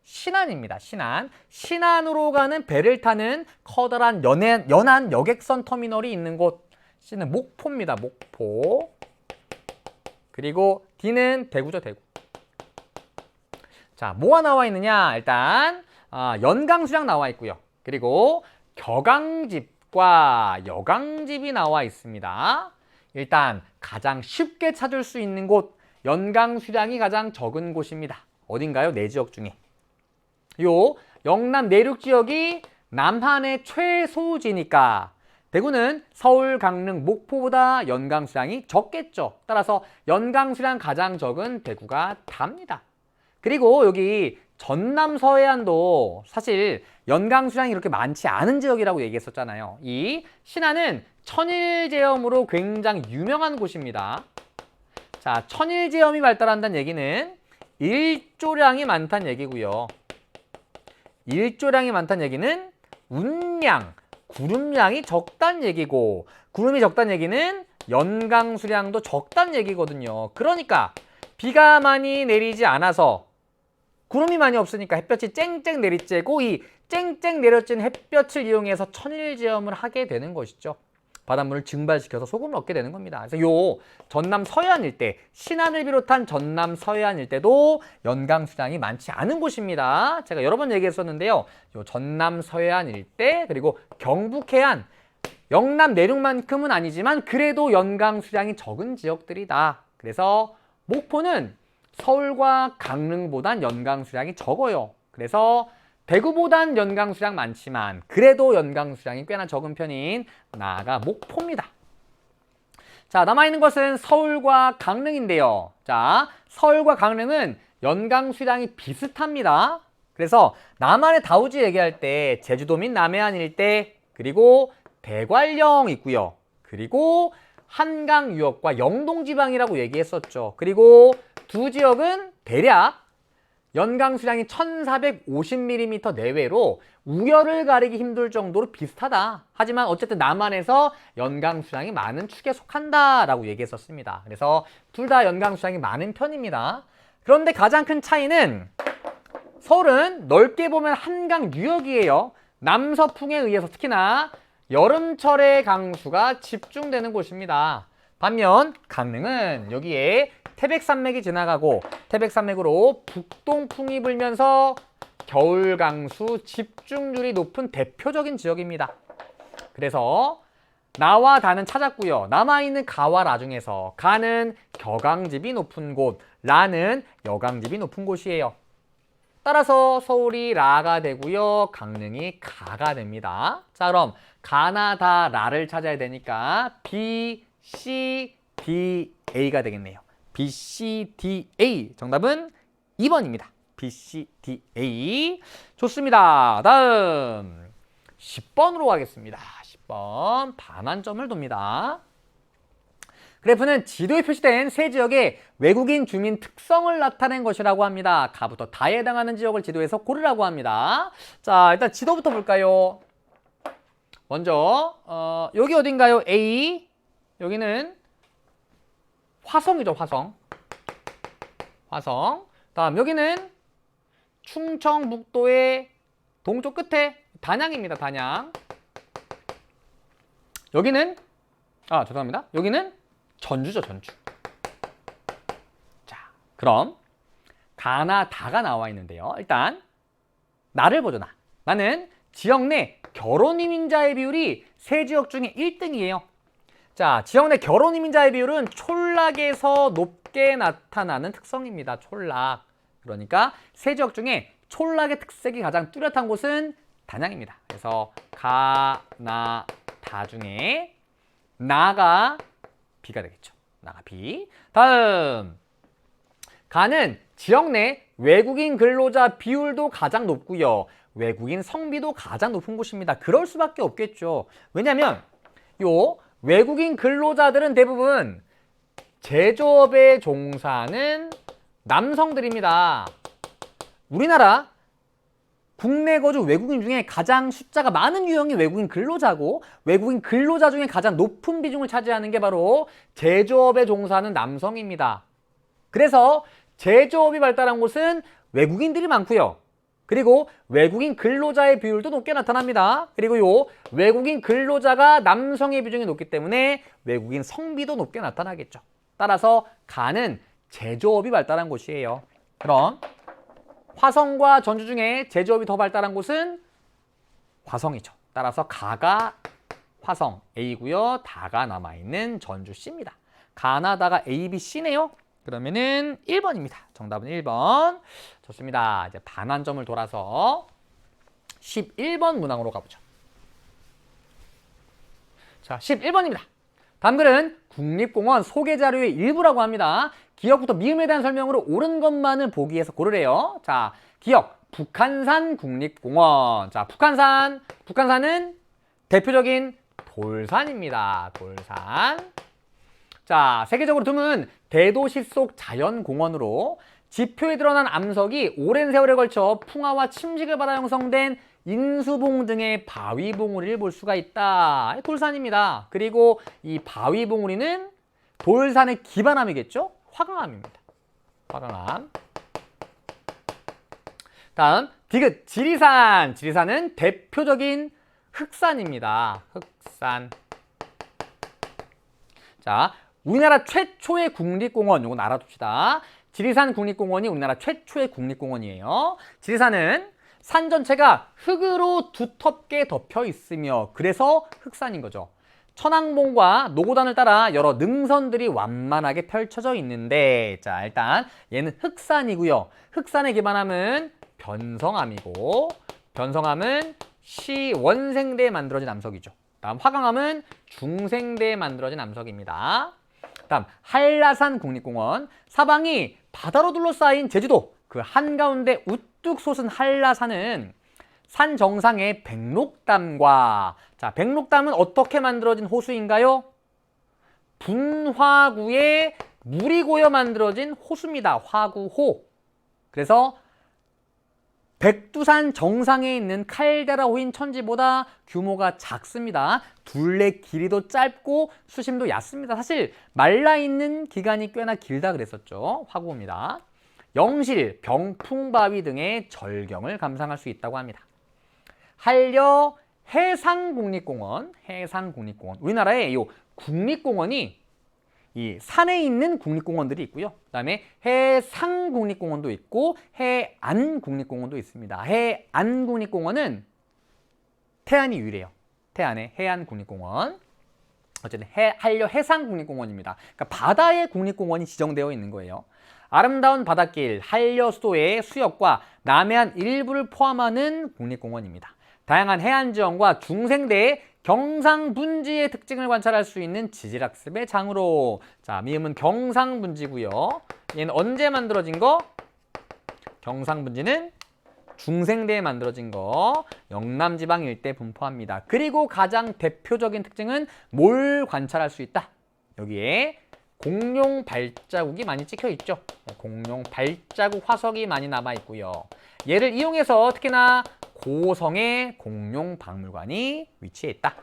신안입니다. 신안. 신안으로 가는 배를 타는 커다란 연안 여객선 터미널이 있는 곳. C는 목포입니다. 목포. 그리고 D는 대구죠. 대구. 자, 뭐가 나와 있느냐? 일단 연강수량 나와 있고요. 그리고 격강집과 여강집이 나와 있습니다. 일단 가장 쉽게 찾을 수 있는 곳, 연강수량이 가장 적은 곳입니다. 어딘가요? 네 지역 중에. 요 영남 내륙 지역이 남한의 최소지니까 대구는 서울, 강릉, 목포보다 연강수량이 적겠죠. 따라서 연강수량 가장 적은 대구가 답니다. 그리고 여기 전남 서해안도 사실 연강수량이 이렇게 많지 않은 지역이라고 얘기했었잖아요. 이 신안은 천일제염으로 굉장히 유명한 곳입니다. 자, 천일제염이 발달한다는 얘기는 일조량이 많다는 얘기고요. 일조량이 많다는 얘기는 운량, 구름량이 적다는 얘기고, 구름이 적다는 얘기는 연강수량도 적다는 얘기거든요. 그러니까 비가 많이 내리지 않아서 구름이 많이 없으니까 햇볕이 쨍쨍 내리쬐고 이 쨍쨍 내려진 햇볕을 이용해서 천일제염을 하게 되는 것이죠. 바닷물을 증발시켜서 소금을 얻게 되는 겁니다. 그래서 요 전남 서해안 일대, 신안을 비롯한 전남 서해안 일대도 연강수량이 많지 않은 곳입니다. 제가 여러 번 얘기했었는데요. 요 전남 서해안 일대 그리고 경북 해안, 영남 내륙만큼은 아니지만 그래도 연강수량이 적은 지역들이다. 그래서 목포는 서울과 강릉보단 연강수량이 적어요. 그래서 대구보단 연강수량 많지만 그래도 연강수량이 꽤나 적은 편인 나아가 목포입니다. 자, 남아있는 것은 서울과 강릉인데요. 자, 서울과 강릉은 연강수량이 비슷합니다. 그래서 남한의 다우지 얘기할 때 제주도 및 남해안 일대 그리고 대관령 있고요. 그리고 한강 유역과 영동지방이라고 얘기했었죠. 그리고 두 지역은 대략 연강수량이 1450mm 내외로 우열을 가리기 힘들 정도로 비슷하다. 하지만 어쨌든 남한에서 연강수량이 많은 축에 속한다라고 얘기했었습니다. 그래서 둘 다 연강수량이 많은 편입니다. 그런데 가장 큰 차이는 서울은 넓게 보면 한강 유역이에요. 남서풍에 의해서 특히나 여름철에 강수가 집중되는 곳입니다. 반면 강릉은 여기에 태백산맥이 지나가고 태백산맥으로 북동풍이 불면서 겨울 강수 집중률이 높은 대표적인 지역입니다. 그래서 나와 다는 찾았고요. 남아있는 가와 라 중에서 가는 격강집이 높은 곳, 라는 여강집이 높은 곳이에요. 따라서 서울이 라가 되고요. 강릉이 가가 됩니다. 자, 그럼 가나 다 라를 찾아야 되니까 B, C, D, A가 되겠네요. B, C, D, A. 정답은 2번입니다. B, C, D, A. 좋습니다. 다음 10번으로 가겠습니다. 10번 반환점을 돕니다. 그래프는 지도에 표시된 세 지역의 외국인 주민 특성을 나타낸 것이라고 합니다. 가부터 다에 해당하는 지역을 지도에서 고르라고 합니다. 자, 일단 지도부터 볼까요? 먼저 여기 어딘가요? A. 여기는 화성이죠. 화성. 다음 여기는 충청북도의 동쪽 끝에 단양입니다. 단양. 여기는 죄송합니다. 여기는 전주죠. 전주. 자, 그럼 가나 다가 나와 있는데요. 일단 나를 보죠. 나는 지역 내 결혼 이민자의 비율이 세 지역 중에 1등이에요. 자, 지역 내 결혼 이민자의 비율은 촌락에서 높게 나타나는 특성입니다. 촌락. 그러니까 세 지역 중에 촌락의 특색이 가장 뚜렷한 곳은 단양입니다. 그래서 가, 나, 다 중에 나가 B가 되겠죠. 나가 B. 다음 가는 지역 내 외국인 근로자 비율도 가장 높고요. 외국인 성비도 가장 높은 곳입니다. 그럴 수밖에 없겠죠. 왜냐하면 요 외국인 근로자들은 대부분 제조업에 종사하는 남성들입니다. 우리나라 국내 거주 외국인 중에 가장 숫자가 많은 유형이 외국인 근로자고, 외국인 근로자 중에 가장 높은 비중을 차지하는 게 바로 제조업에 종사하는 남성입니다. 그래서 제조업이 발달한 곳은 외국인들이 많고요. 그리고 외국인 근로자의 비율도 높게 나타납니다. 그리고 요 외국인 근로자가 남성의 비중이 높기 때문에 외국인 성비도 높게 나타나겠죠. 따라서 가는 제조업이 발달한 곳이에요. 그럼 화성과 전주 중에 제조업이 더 발달한 곳은 화성이죠. 따라서 가가 화성 A고요. 다가 남아있는 전주 C입니다. 가나다가 A, B, C네요. 그러면은 1번입니다. 정답은 1번. 좋습니다. 이제 반환점을 돌아서 11번 문항으로 가보죠. 자, 11번입니다. 다음 글은 국립공원 소개자료의 일부라고 합니다. 기억부터 미음에 대한 설명으로 옳은 것만을 보기에서 고르래요. 자, 기억 북한산 국립공원. 자, 북한산은 대표적인 돌산입니다. 돌산. 자, 세계적으로 드문 대도시 속 자연공원으로 지표에 드러난 암석이 오랜 세월에 걸쳐 풍화와 침식을 받아 형성된 인수봉 등의 바위봉우리를 볼 수가 있다. 돌산입니다. 그리고 이 바위봉우리는 돌산의 기반암이겠죠? 화강암입니다. 화강암. 다음 디귿 지리산. 지리산은 대표적인 흑산입니다. 흑산. 자, 우리나라 최초의 국립공원, 요건 알아둡시다. 지리산 국립공원이 우리나라 최초의 국립공원이에요. 지리산은 산 전체가 흙으로 두텁게 덮여 있으며 그래서 흑산인 거죠. 천왕봉과 노고단을 따라 여러 능선들이 완만하게 펼쳐져 있는데, 자, 일단 얘는 흑산이고요. 흑산의 기반암은 변성암이고, 변성암은 시원생대에 만들어진 암석이죠. 다음 화강암은 중생대에 만들어진 암석입니다. 다음 한라산 국립공원. 사방이 바다로 둘러싸인 제주도 그 한가운데 우뚝 솟은 한라산은 산 정상의 백록담과, 자, 백록담은 어떻게 만들어진 호수인가요? 분화구에 물이 고여 만들어진 호수입니다. 화구호. 그래서 백두산 정상에 있는 칼데라 호인 천지보다 규모가 작습니다. 둘레 길이도 짧고 수심도 얕습니다. 사실 말라있는 기간이 꽤나 길다 그랬었죠. 화구호입니다. 영실, 병풍바위 등의 절경을 감상할 수 있다고 합니다. 한려 해상국립공원, 해상국립공원. 우리나라에 이 국립공원이 이 산에 있는 국립공원들이 있고요. 그다음에 해상국립공원도 있고 해안국립공원도 있습니다. 해안국립공원은 태안이 유일해요. 태안의 해안국립공원. 어쨌든 한려 해상국립공원입니다. 그러니까 바다의 국립공원이 지정되어 있는 거예요. 아름다운 바닷길, 한려수도의 수역과 남해안 일부를 포함하는 국립공원입니다. 다양한 해안지형과 중생대의 경상분지의 특징을 관찰할 수 있는 지질학습의 장으로. 자, 미음은 경상분지고요. 얘는 언제 만들어진 거? 경상분지는 중생대에 만들어진 거, 영남지방 일대 분포합니다. 그리고 가장 대표적인 특징은 뭘 관찰할 수 있다? 여기에 공룡 발자국이 많이 찍혀 있죠. 공룡 발자국 화석이 많이 남아 있고요. 얘를 이용해서 특히나 고성에 공룡 박물관이 위치해 있다.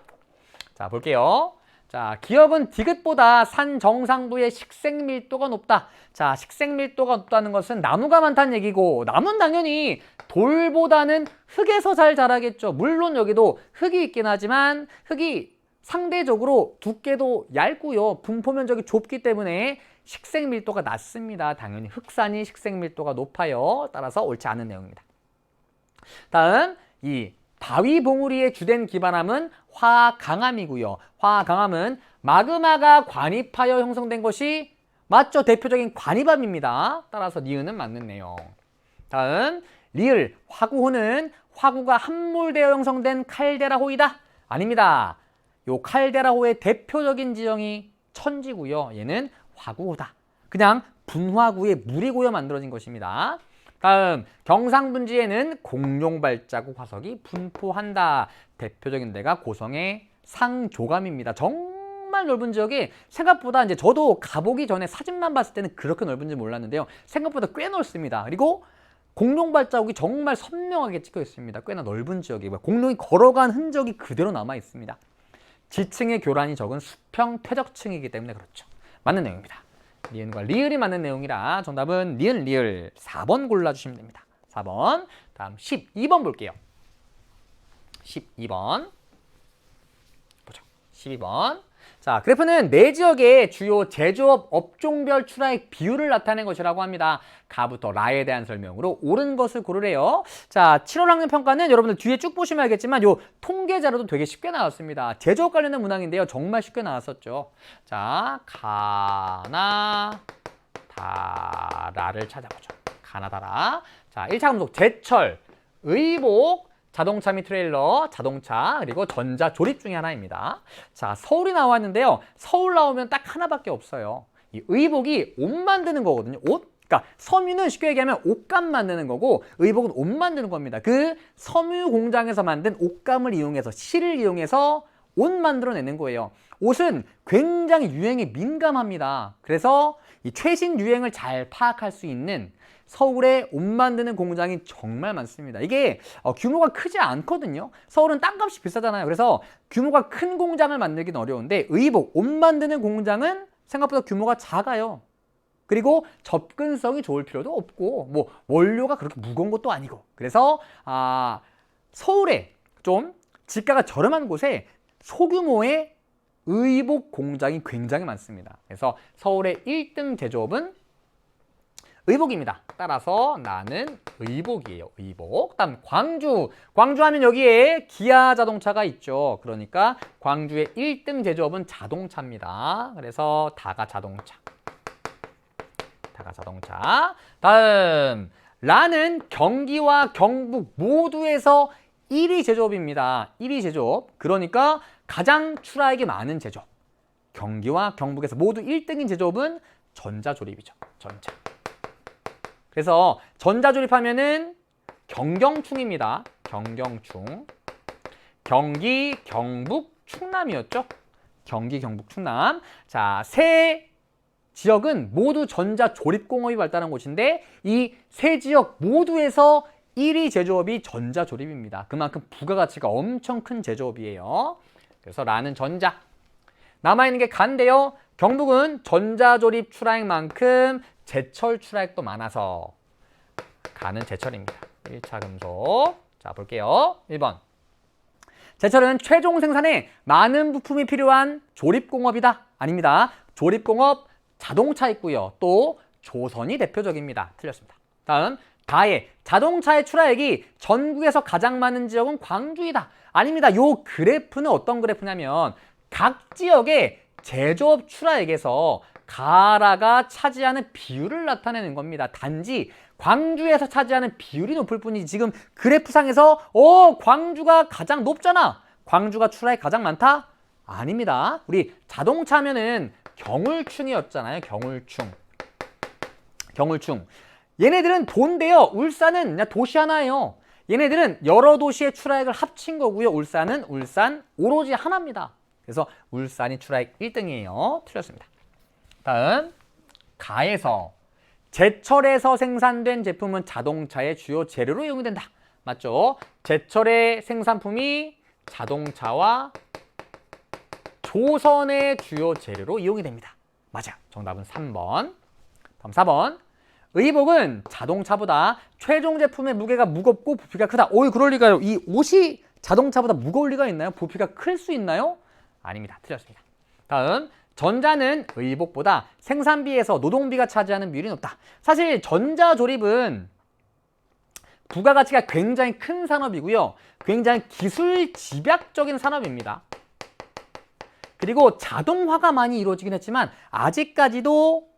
자, 볼게요. 자, 기역은 디귿보다 산 정상부의 식생 밀도가 높다. 자, 식생 밀도가 높다는 것은 나무가 많다는 얘기고, 나무는 당연히 돌보다는 흙에서 잘 자라겠죠. 물론 여기도 흙이 있긴 하지만 흙이 상대적으로 두께도 얇고요. 분포 면적이 좁기 때문에 식생 밀도가 낮습니다. 당연히 흑산이 식생 밀도가 높아요. 따라서 옳지 않은 내용입니다. 다음, 이 바위 봉우리의 주된 기반함은 화강암이고요. 화강암은 마그마가 관입하여 형성된 것이 맞죠? 대표적인 관입암입니다. 따라서 니은은 맞는 내용. 다음, 리을 화구호는 화구가 함몰되어 형성된 칼데라호이다. 아닙니다. 요 칼데라호의 대표적인 지형이 천지고요. 얘는 화구호다. 그냥 분화구의 물이 고여 만들어진 것입니다. 다음, 경상분지에는 공룡 발자국 화석이 분포한다. 대표적인 데가 고성의 상조감입니다. 정말 넓은 지역에 생각보다 이제 저도 가보기 전에 사진만 봤을 때는 그렇게 넓은지 몰랐는데요. 생각보다 꽤 넓습니다. 그리고 공룡 발자국이 정말 선명하게 찍혀 있습니다. 꽤나 넓은 지역이고요. 공룡이 걸어간 흔적이 그대로 남아 있습니다. 지층의 교란이 적은 수평 퇴적층이기 때문에 그렇죠. 맞는 내용입니다. 니은과 리을이 맞는 내용이라 정답은 니은, 리을 4번 골라주시면 됩니다. 4번. 다음 12번 볼게요. 12번. 보죠. 12번. 자, 그래프는 네 지역의 주요 제조업 업종별 출하액 비율을 나타낸 것이라고 합니다. 가부터 라에 대한 설명으로 옳은 것을 고르래요. 자, 7월 학년 평가는 여러분들 뒤에 쭉 보시면 알겠지만 요 통계 자료도 되게 쉽게 나왔습니다. 제조업 관련된 문항인데요. 정말 쉽게 나왔었죠. 자, 가나 다라를 찾아보죠. 가나다라. 자, 1차 금속 제철, 의복, 자동차 및 트레일러, 자동차, 그리고 전자 조립 중에 하나입니다. 자, 서울이 나왔는데요. 서울 나오면 딱 하나밖에 없어요. 이 의복이 옷 만드는 거거든요. 옷? 그러니까 섬유는 쉽게 얘기하면 옷감 만드는 거고 의복은 옷 만드는 겁니다. 그 섬유 공장에서 만든 옷감을 이용해서 실을 이용해서 옷 만들어내는 거예요. 옷은 굉장히 유행에 민감합니다. 그래서 이 최신 유행을 잘 파악할 수 있는 서울에 옷 만드는 공장이 정말 많습니다. 이게 규모가 크지 않거든요. 서울은 땅값이 비싸잖아요. 그래서 규모가 큰 공장을 만들기는 어려운데 의복, 옷 만드는 공장은 생각보다 규모가 작아요. 그리고 접근성이 좋을 필요도 없고 뭐 원료가 그렇게 무거운 것도 아니고 그래서 서울에 좀 지가가 저렴한 곳에 소규모의 의복 공장이 굉장히 많습니다. 그래서 서울의 1등 제조업은 의복입니다. 따라서 나는 의복이에요. 의복. 다음 광주. 광주 하면 여기에 기아 자동차가 있죠. 그러니까 광주의 1등 제조업은 자동차입니다. 그래서 다가 자동차. 다가 자동차. 다음 라는 경기와 경북 모두에서 1위 제조업입니다. 1위 제조업. 그러니까 가장 출하액이 많은 제조업. 경기와 경북에서 모두 1등인 제조업은 전자조립이죠. 전자. 그래서 전자조립하면은 경경충입니다. 경경충. 경기, 경북, 충남이었죠. 경기, 경북, 충남. 자, 세 지역은 모두 전자조립공업이 발달한 곳인데 이 세 지역 모두에서 1위 제조업이 전자조립입니다. 그만큼 부가가치가 엄청 큰 제조업이에요. 그래서 라는 전자. 남아있는 게 간데요. 경북은 전자조립 출하액만큼 제철 출하액도 많아서 가는 제철입니다. 1차 금속. 자, 볼게요. 1번. 제철은 최종 생산에 많은 부품이 필요한 조립공업이다. 아닙니다. 조립공업 자동차 있고요. 또 조선이 대표적입니다. 틀렸습니다. 다음. 다의 자동차의 출하액이 전국에서 가장 많은 지역은 광주이다. 아닙니다. 요 그래프는 어떤 그래프냐면 각 지역의 제조업 출하액에서 가라가 차지하는 비율을 나타내는 겁니다. 단지 광주에서 차지하는 비율이 높을 뿐이지 지금 그래프상에서 광주가 가장 높잖아. 광주가 출하액 가장 많다? 아닙니다. 우리 자동차 하면은 경울충이었잖아요. 경울충. 얘네들은 도인데요. 울산은 그냥 도시 하나예요. 얘네들은 여러 도시의 출하액을 합친 거고요. 울산 오로지 하나입니다. 그래서 울산이 출하액 1등이에요. 틀렸습니다. 다음, 가에서 제철에서 생산된 제품은 자동차의 주요 재료로 이용된다. 맞죠? 제철의 생산품이 자동차와 조선의 주요 재료로 이용이 됩니다. 맞아. 정답은 3번. 다음 4번. 의복은 자동차보다 최종 제품의 무게가 무겁고 부피가 크다. 그럴 리가요. 이 옷이 자동차보다 무거울 리가 있나요? 부피가 클 수 있나요? 아닙니다. 틀렸습니다. 다음, 전자는 의복보다 생산비에서 노동비가 차지하는 비율이 높다. 사실 전자조립은 부가가치가 굉장히 큰 산업이고요. 굉장히 기술 집약적인 산업입니다. 그리고 자동화가 많이 이루어지긴 했지만 아직까지도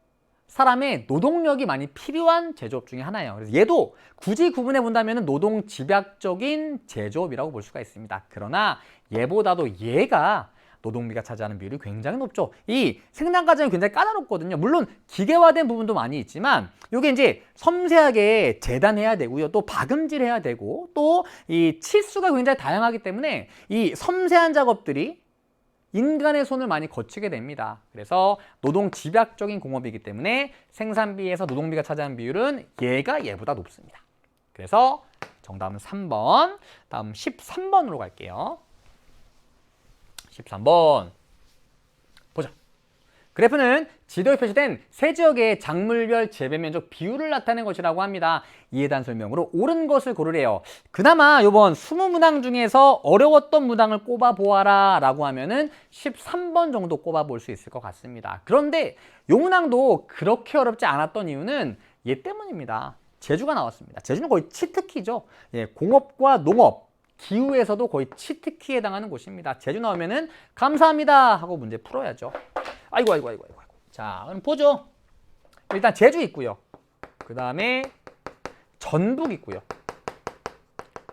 사람의 노동력이 많이 필요한 제조업 중에 하나예요. 그래서 얘도 굳이 구분해 본다면 노동 집약적인 제조업이라고 볼 수가 있습니다. 그러나 얘보다도 얘가 노동비가 차지하는 비율이 굉장히 높죠. 이 생산 과정이 굉장히 까다롭거든요. 물론 기계화된 부분도 많이 있지만 이게 이제 섬세하게 재단해야 되고요. 또 박음질해야 되고 또 이 치수가 굉장히 다양하기 때문에 이 섬세한 작업들이 인간의 손을 많이 거치게 됩니다. 그래서 노동 집약적인 공업이기 때문에 생산비에서 노동비가 차지하는 비율은 얘보다 높습니다. 그래서 정답은 3번. 다음 13번으로 갈게요. 13번. 보자. 그래프는 지도에 표시된 세 지역의 작물별 재배 면적 비율을 나타낸 것이라고 합니다. 이에 대한 설명으로 옳은 것을 고르래요. 그나마 이번 20문항 중에서 어려웠던 문항을 꼽아보아라 라고 하면은 13번 정도 꼽아볼 수 있을 것 같습니다. 그런데 이 문항도 그렇게 어렵지 않았던 이유는 얘 때문입니다. 제주가 나왔습니다. 제주는 거의 치트키죠. 공업과 농업, 기후에서도 거의 치트키에 해당하는 곳입니다. 제주 나오면은 감사합니다 하고 문제 풀어야죠. 아이고. 자, 그럼 보죠. 일단 제주 있고요. 그 다음에 전북 있고요.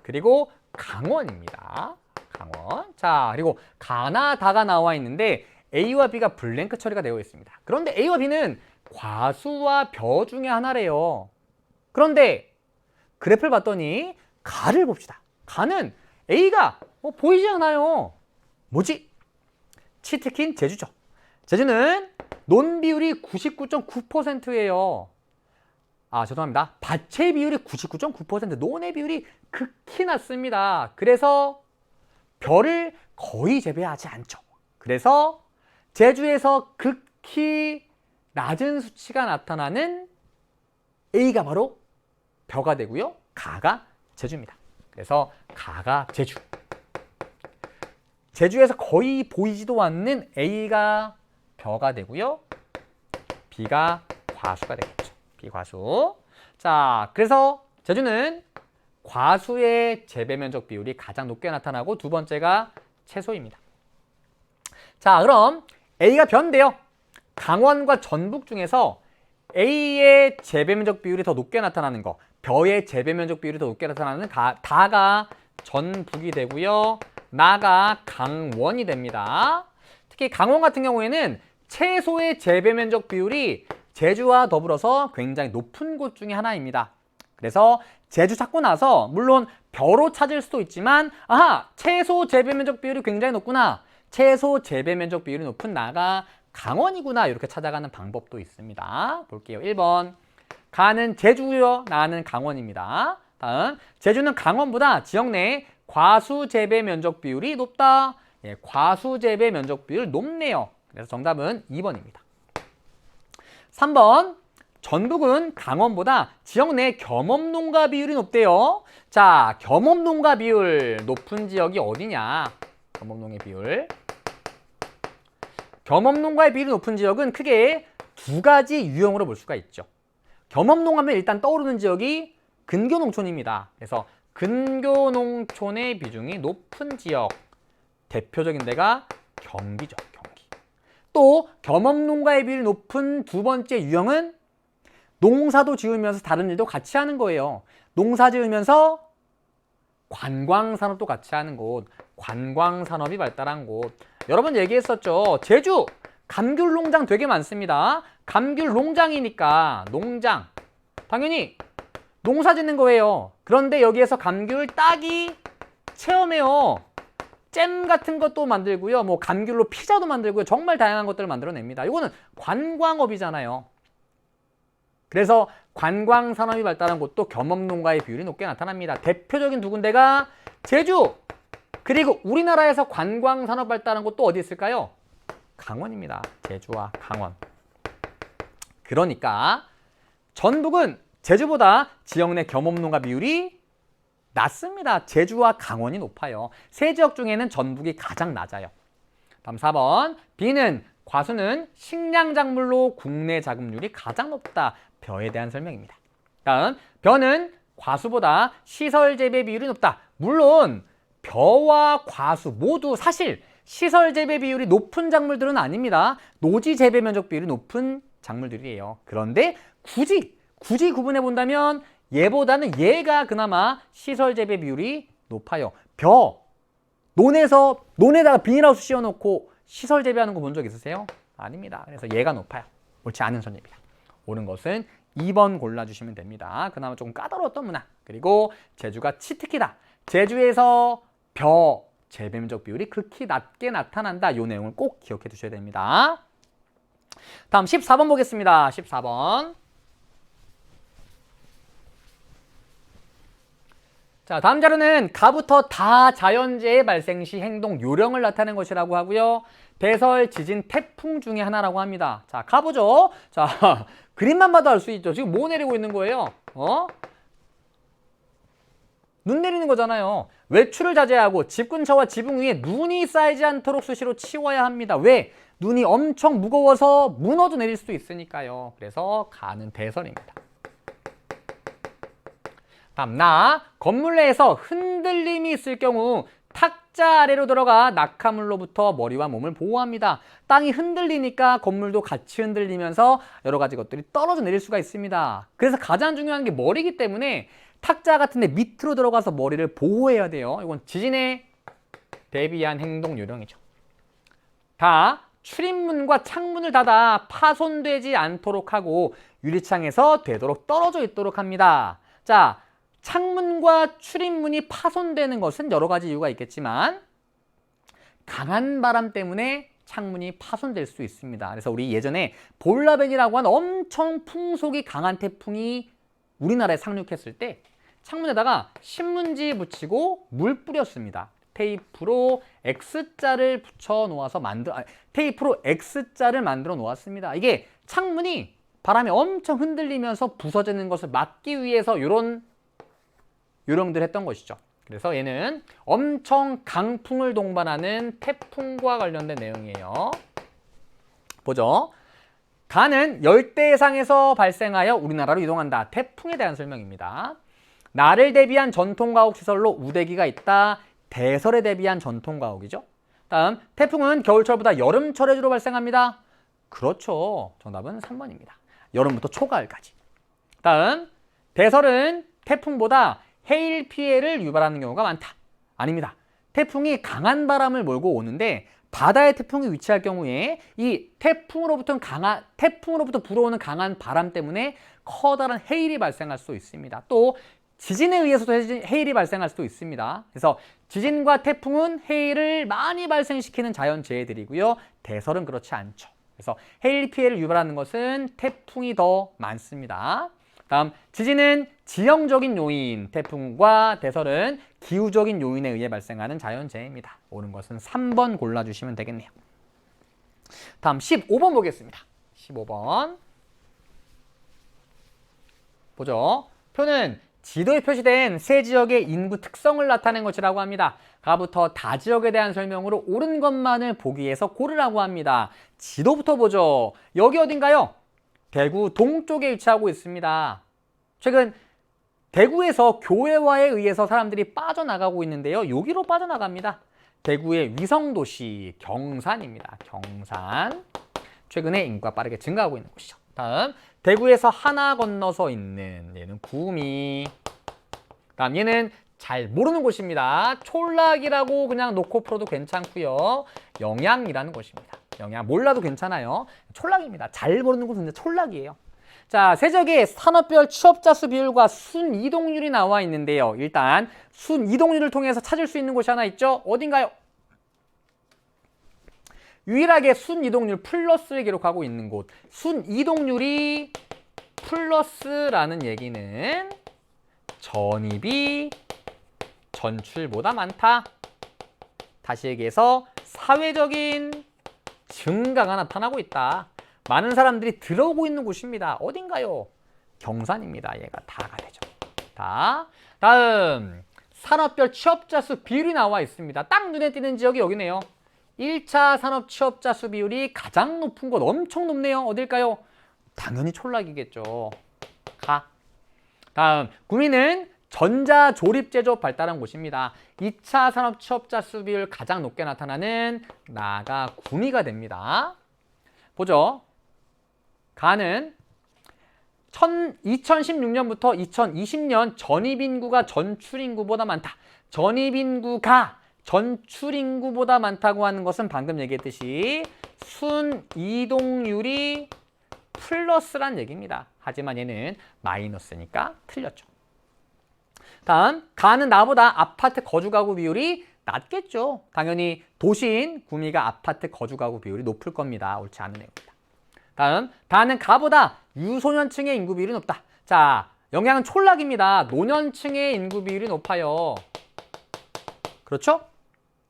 그리고 강원입니다. 강원. 자, 그리고 가나다가 나와 있는데 A와 B가 블랭크 처리가 되어 있습니다. 그런데 A와 B는 과수와 벼 중에 하나래요. 그런데 그래프를 봤더니 가를 봅시다. 가는 A가 보이지 않아요. 뭐지? 치트키인 제주죠. 제주는 논 비율이 99.9%예요. 죄송합니다. 밭의 비율이 99.9%, 논의 비율이 극히 낮습니다. 그래서 벼를 거의 재배하지 않죠. 그래서 제주에서 극히 낮은 수치가 나타나는 A가 바로 벼가 되고요. 가가 제주입니다. 그래서 가가 제주. 제주에서 거의 보이지도 않는 A가 벼가 되고요. B가 과수가 되겠죠. 비과수. 자, 그래서 제주는 과수의 재배 면적 비율이 가장 높게 나타나고 두 번째가 채소입니다. 자, 그럼 A가 벼인데요. 강원과 전북 중에서 A의 재배 면적 비율이 더 높게 나타나는 거, 벼의 재배 면적 비율이 더 높게 나타나는 다가 전북이 되고요. 나가 강원이 됩니다. 특히 강원 같은 경우에는 채소의 재배 면적 비율이 제주와 더불어서 굉장히 높은 곳 중에 하나입니다. 그래서 제주 찾고 나서 물론 벼로 찾을 수도 있지만 채소 재배 면적 비율이 굉장히 높구나. 채소 재배 면적 비율이 높은 나가 강원이구나. 이렇게 찾아가는 방법도 있습니다. 볼게요. 1번. 가는 제주요. 나는 강원입니다. 다음. 제주는 강원보다 지역 내 과수 재배 면적 비율이 높다. 과수 재배 면적 비율 높네요. 그래서 정답은 2번입니다. 3번. 전북은 강원보다 지역 내 겸업농가 비율이 높대요. 자, 겸업농가 비율 높은 지역이 어디냐? 겸업농의 비율. 겸업농가의 비율이 높은 지역은 크게 두 가지 유형으로 볼 수가 있죠. 겸업농하면 일단 떠오르는 지역이 근교농촌입니다. 그래서 근교농촌의 비중이 높은 지역. 대표적인 데가 경기죠. 경기. 또 겸업농가의 비율이 높은 두 번째 유형은 농사도 지으면서 다른 일도 같이 하는 거예요. 농사 지으면서 관광산업도 같이 하는 곳, 관광산업이 발달한 곳. 여러 번 얘기했었죠. 제주 감귤 농장 되게 많습니다. 감귤 농장이니까 농장, 당연히 농사 짓는 거예요. 그런데 여기에서 감귤 따기 체험해요. 잼 같은 것도 만들고요. 뭐 감귤로 피자도 만들고요. 정말 다양한 것들을 만들어냅니다. 이거는 관광업이잖아요. 그래서 관광산업이 발달한 곳도 겸업농가의 비율이 높게 나타납니다. 대표적인 두 군데가 제주, 그리고 우리나라에서 관광산업 발달한 곳도 어디 있을까요? 강원입니다. 제주와 강원. 그러니까 전북은 제주보다 지역 내 겸업농가 비율이 낮습니다. 제주와 강원이 높아요. 세 지역 중에는 전북이 가장 낮아요. 다음 4번. B는 과수는 식량작물로 국내 자급률이 가장 높다. 벼에 대한 설명입니다. 다음 벼는 과수보다 시설 재배 비율이 높다. 물론 벼와 과수 모두 사실 시설 재배 비율이 높은 작물들은 아닙니다. 노지 재배 면적 비율이 높은 작물들이에요. 그런데 굳이 구분해 본다면 얘보다는 얘가 그나마 시설 재배 비율이 높아요. 벼 논에다가 비닐하우스 씌워놓고 시설 재배하는 거 본 적 있으세요? 아닙니다. 그래서 얘가 높아요. 옳지 않은 선입니다. 옳은 것은 2번 골라주시면 됩니다. 그나마 조금 까다로웠던 문항. 그리고 제주가 치트키다. 제주에서 벼 재배 면적 비율이 극히 낮게 나타난다. 이 내용을 꼭 기억해 두셔야 됩니다. 다음 14번 보겠습니다. 14번. 자, 다음 자료는 가부터 다자연재해 발생 시 행동 요령을 나타낸 것이라고 하고요. 배설, 지진, 태풍 중에 하나라고 합니다. 자, 가보죠. 자, 그림만 봐도 알 수 있죠. 지금 뭐 내리고 있는 거예요? 눈 내리는 거잖아요. 외출을 자제하고 집 근처와 지붕 위에 눈이 쌓이지 않도록 수시로 치워야 합니다. 왜? 눈이 엄청 무거워서 문어도 내릴 수도 있으니까요. 그래서 가는 대설입니다. 다음 건물 내에서 흔들림이 있을 경우 탁자 아래로 들어가 낙하물로부터 머리와 몸을 보호합니다. 땅이 흔들리니까 건물도 같이 흔들리면서 여러 가지 것들이 떨어져 내릴 수가 있습니다. 그래서 가장 중요한 게 머리이기 때문에 탁자 같은 데 밑으로 들어가서 머리를 보호해야 돼요. 이건 지진에 대비한 행동 요령이죠. 다 출입문과 창문을 닫아 파손되지 않도록 하고 유리창에서 되도록 떨어져 있도록 합니다. 자, 창문과 출입문이 파손되는 것은 여러 가지 이유가 있겠지만 강한 바람 때문에 창문이 파손될 수 있습니다. 그래서 우리 예전에 볼라벤이라고 하는 엄청 풍속이 강한 태풍이 우리나라에 상륙했을 때 창문에다가 신문지 붙이고 물 뿌렸습니다. 테이프로 X자를 붙여 놓아서 테이프로 X자를 만들어 놓았습니다. 이게 창문이 바람에 엄청 흔들리면서 부서지는 것을 막기 위해서 이런 요령들 했던 것이죠. 그래서 얘는 엄청 강풍을 동반하는 태풍과 관련된 내용이에요. 보죠. 가는 열대해상에서 발생하여 우리나라로 이동한다. 태풍에 대한 설명입니다. 나를 대비한 전통가옥시설로 우대기가 있다. 대설에 대비한 전통가옥이죠. 다음 태풍은 겨울철보다 여름철에 주로 발생합니다. 그렇죠. 정답은 3번입니다. 여름부터 초가을까지. 다음 대설은 태풍보다 해일 피해를 유발하는 경우가 많다. 아닙니다. 태풍이 강한 바람을 몰고 오는데 바다에 태풍이 위치할 경우에 이 태풍으로부터 불어오는 강한 바람 때문에 커다란 해일이 발생할 수 있습니다. 또 지진에 의해서도 해일이 발생할 수도 있습니다. 그래서 지진과 태풍은 해일을 많이 발생시키는 자연재해들이고요. 대설은 그렇지 않죠. 그래서 해일 피해를 유발하는 것은 태풍이 더 많습니다. 다음 지진은 지형적인 요인, 태풍과 대설은 기후적인 요인에 의해 발생하는 자연재해입니다. 옳은 것은 3번 골라주시면 되겠네요. 다음 15번 보겠습니다. 15번 보죠. 표는 지도에 표시된 세 지역의 인구 특성을 나타낸 것이라고 합니다. 가부터 다 지역에 대한 설명으로 옳은 것만을 보기 위해서 고르라고 합니다. 지도부터 보죠. 여기 어딘가요? 대구 동쪽에 위치하고 있습니다. 최근 대구에서 교회화에 의해서 사람들이 빠져나가고 있는데요. 여기로 빠져나갑니다. 대구의 위성도시 경산입니다. 경산. 최근에 인구가 빠르게 증가하고 있는 곳이죠. 다음 대구에서 하나 건너서 있는 얘는 구미. 다음 얘는 잘 모르는 곳입니다. 촌락이라고 그냥 놓고 풀어도 괜찮고요. 영양이라는 곳입니다. 영양 몰라도 괜찮아요. 촌락입니다. 잘 모르는 곳은 촌락이에요. 자, 세적의 산업별 취업자 수 비율과 순이동률이 나와 있는데요. 일단 순이동률을 통해서 찾을 수 있는 곳이 하나 있죠. 어딘가요? 유일하게 순이동률 플러스를 기록하고 있는 곳. 순이동률이 플러스라는 얘기는 전입이 전출보다 많다. 다시 얘기해서 사회적인 증가가 나타나고 있다. 많은 사람들이 들어오고 있는 곳입니다. 어딘가요? 경산입니다. 얘가 다가 되죠. 다. 다음 산업별 취업자 수 비율이 나와 있습니다. 딱 눈에 띄는 지역이 여기네요. 1차 산업 취업자 수 비율이 가장 높은 곳, 엄청 높네요. 어딜까요? 당연히 촌락이겠죠. 가. 다음 구미는 전자조립제조업 발달한 곳입니다. 2차 산업 취업자 수 비율 가장 높게 나타나는 나가 구미가 됩니다. 보죠. 가는 2016년부터 2020년 전입인구가 전출인구보다 많다. 전입인구가 전출인구보다 많다고 하는 것은 방금 얘기했듯이 순이동률이 플러스란 얘기입니다. 하지만 얘는 마이너스니까 틀렸죠. 다음 가는 나보다 아파트 거주가구 비율이 낮겠죠. 당연히 도시인 구미가 아파트 거주가구 비율이 높을 겁니다. 옳지 않은 내용입니다. 다음 다는 가보다 유소년층의 인구 비율이 높다. 자, 영양은 촌락입니다. 노년층의 인구 비율이 높아요. 그렇죠?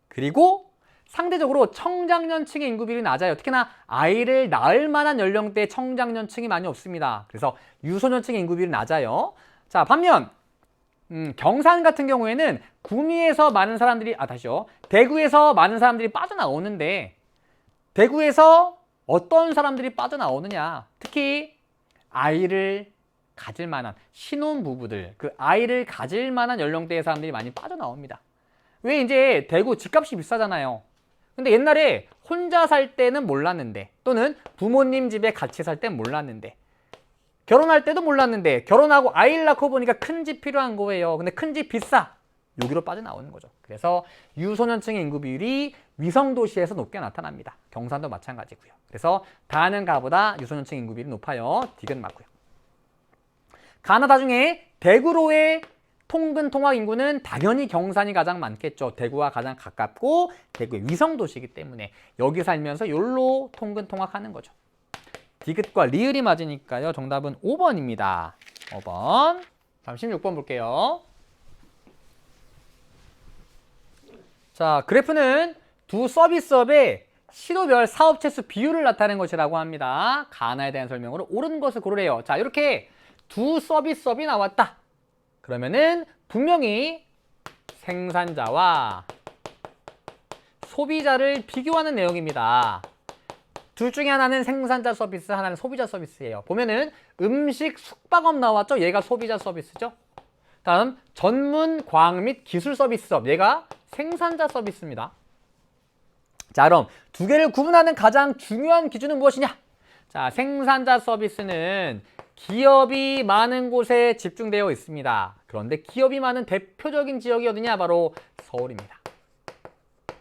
그리고 상대적으로 청장년층의 인구 비율이 낮아요. 특히나 아이를 낳을 만한 연령대의 청장년층이 많이 없습니다. 그래서 유소년층의 인구 비율이 낮아요. 자, 반면 경산 같은 경우에는 구미에서 많은 사람들이 대구에서 많은 사람들이 빠져나오는데 대구에서 어떤 사람들이 빠져나오느냐. 특히 아이를 가질 만한 신혼부부들, 그 아이를 가질 만한 연령대의 사람들이 많이 빠져나옵니다. 왜? 이제 대구 집값이 비싸잖아요. 근데 옛날에 혼자 살 때는 몰랐는데, 또는 부모님 집에 같이 살 땐 몰랐는데, 결혼할 때도 몰랐는데 결혼하고 아이를 낳고 보니까 큰 집 필요한 거예요. 근데 큰 집 비싸. 여기로 빠져나오는 거죠. 그래서 유소년층의 인구 비율이 위성도시에서 높게 나타납니다. 경산도 마찬가지고요. 그래서 다는 가보다 유소년층 인구 비율이 높아요. 디귿 맞고요. 가나다 중에 대구로의 통근 통학 인구는 당연히 경산이 가장 많겠죠. 대구와 가장 가깝고 대구의 위성도시이기 때문에 여기 살면서 여기로 통근 통학하는 거죠. 디귿과 리을이 맞으니까요. 정답은 5번입니다. 5번. 다음 16번 볼게요. 자, 그래프는 두 서비스업의 시도별 사업체 수 비율을 나타내는 것이라고 합니다. 가나에 대한 설명으로 옳은 것을 고르래요. 자, 이렇게 두 서비스업이 나왔다. 그러면은 분명히 생산자와 소비자를 비교하는 내용입니다. 둘 중에 하나는 생산자 서비스, 하나는 소비자 서비스예요. 보면은 음식 숙박업 나왔죠? 얘가 소비자 서비스죠. 다음 전문 과학 및 기술 서비스업, 얘가 생산자 서비스입니다. 자, 그럼 두 개를 구분하는 가장 중요한 기준은 무엇이냐? 자, 생산자 서비스는 기업이 많은 곳에 집중되어 있습니다. 그런데 기업이 많은 대표적인 지역이 어디냐? 바로 서울입니다.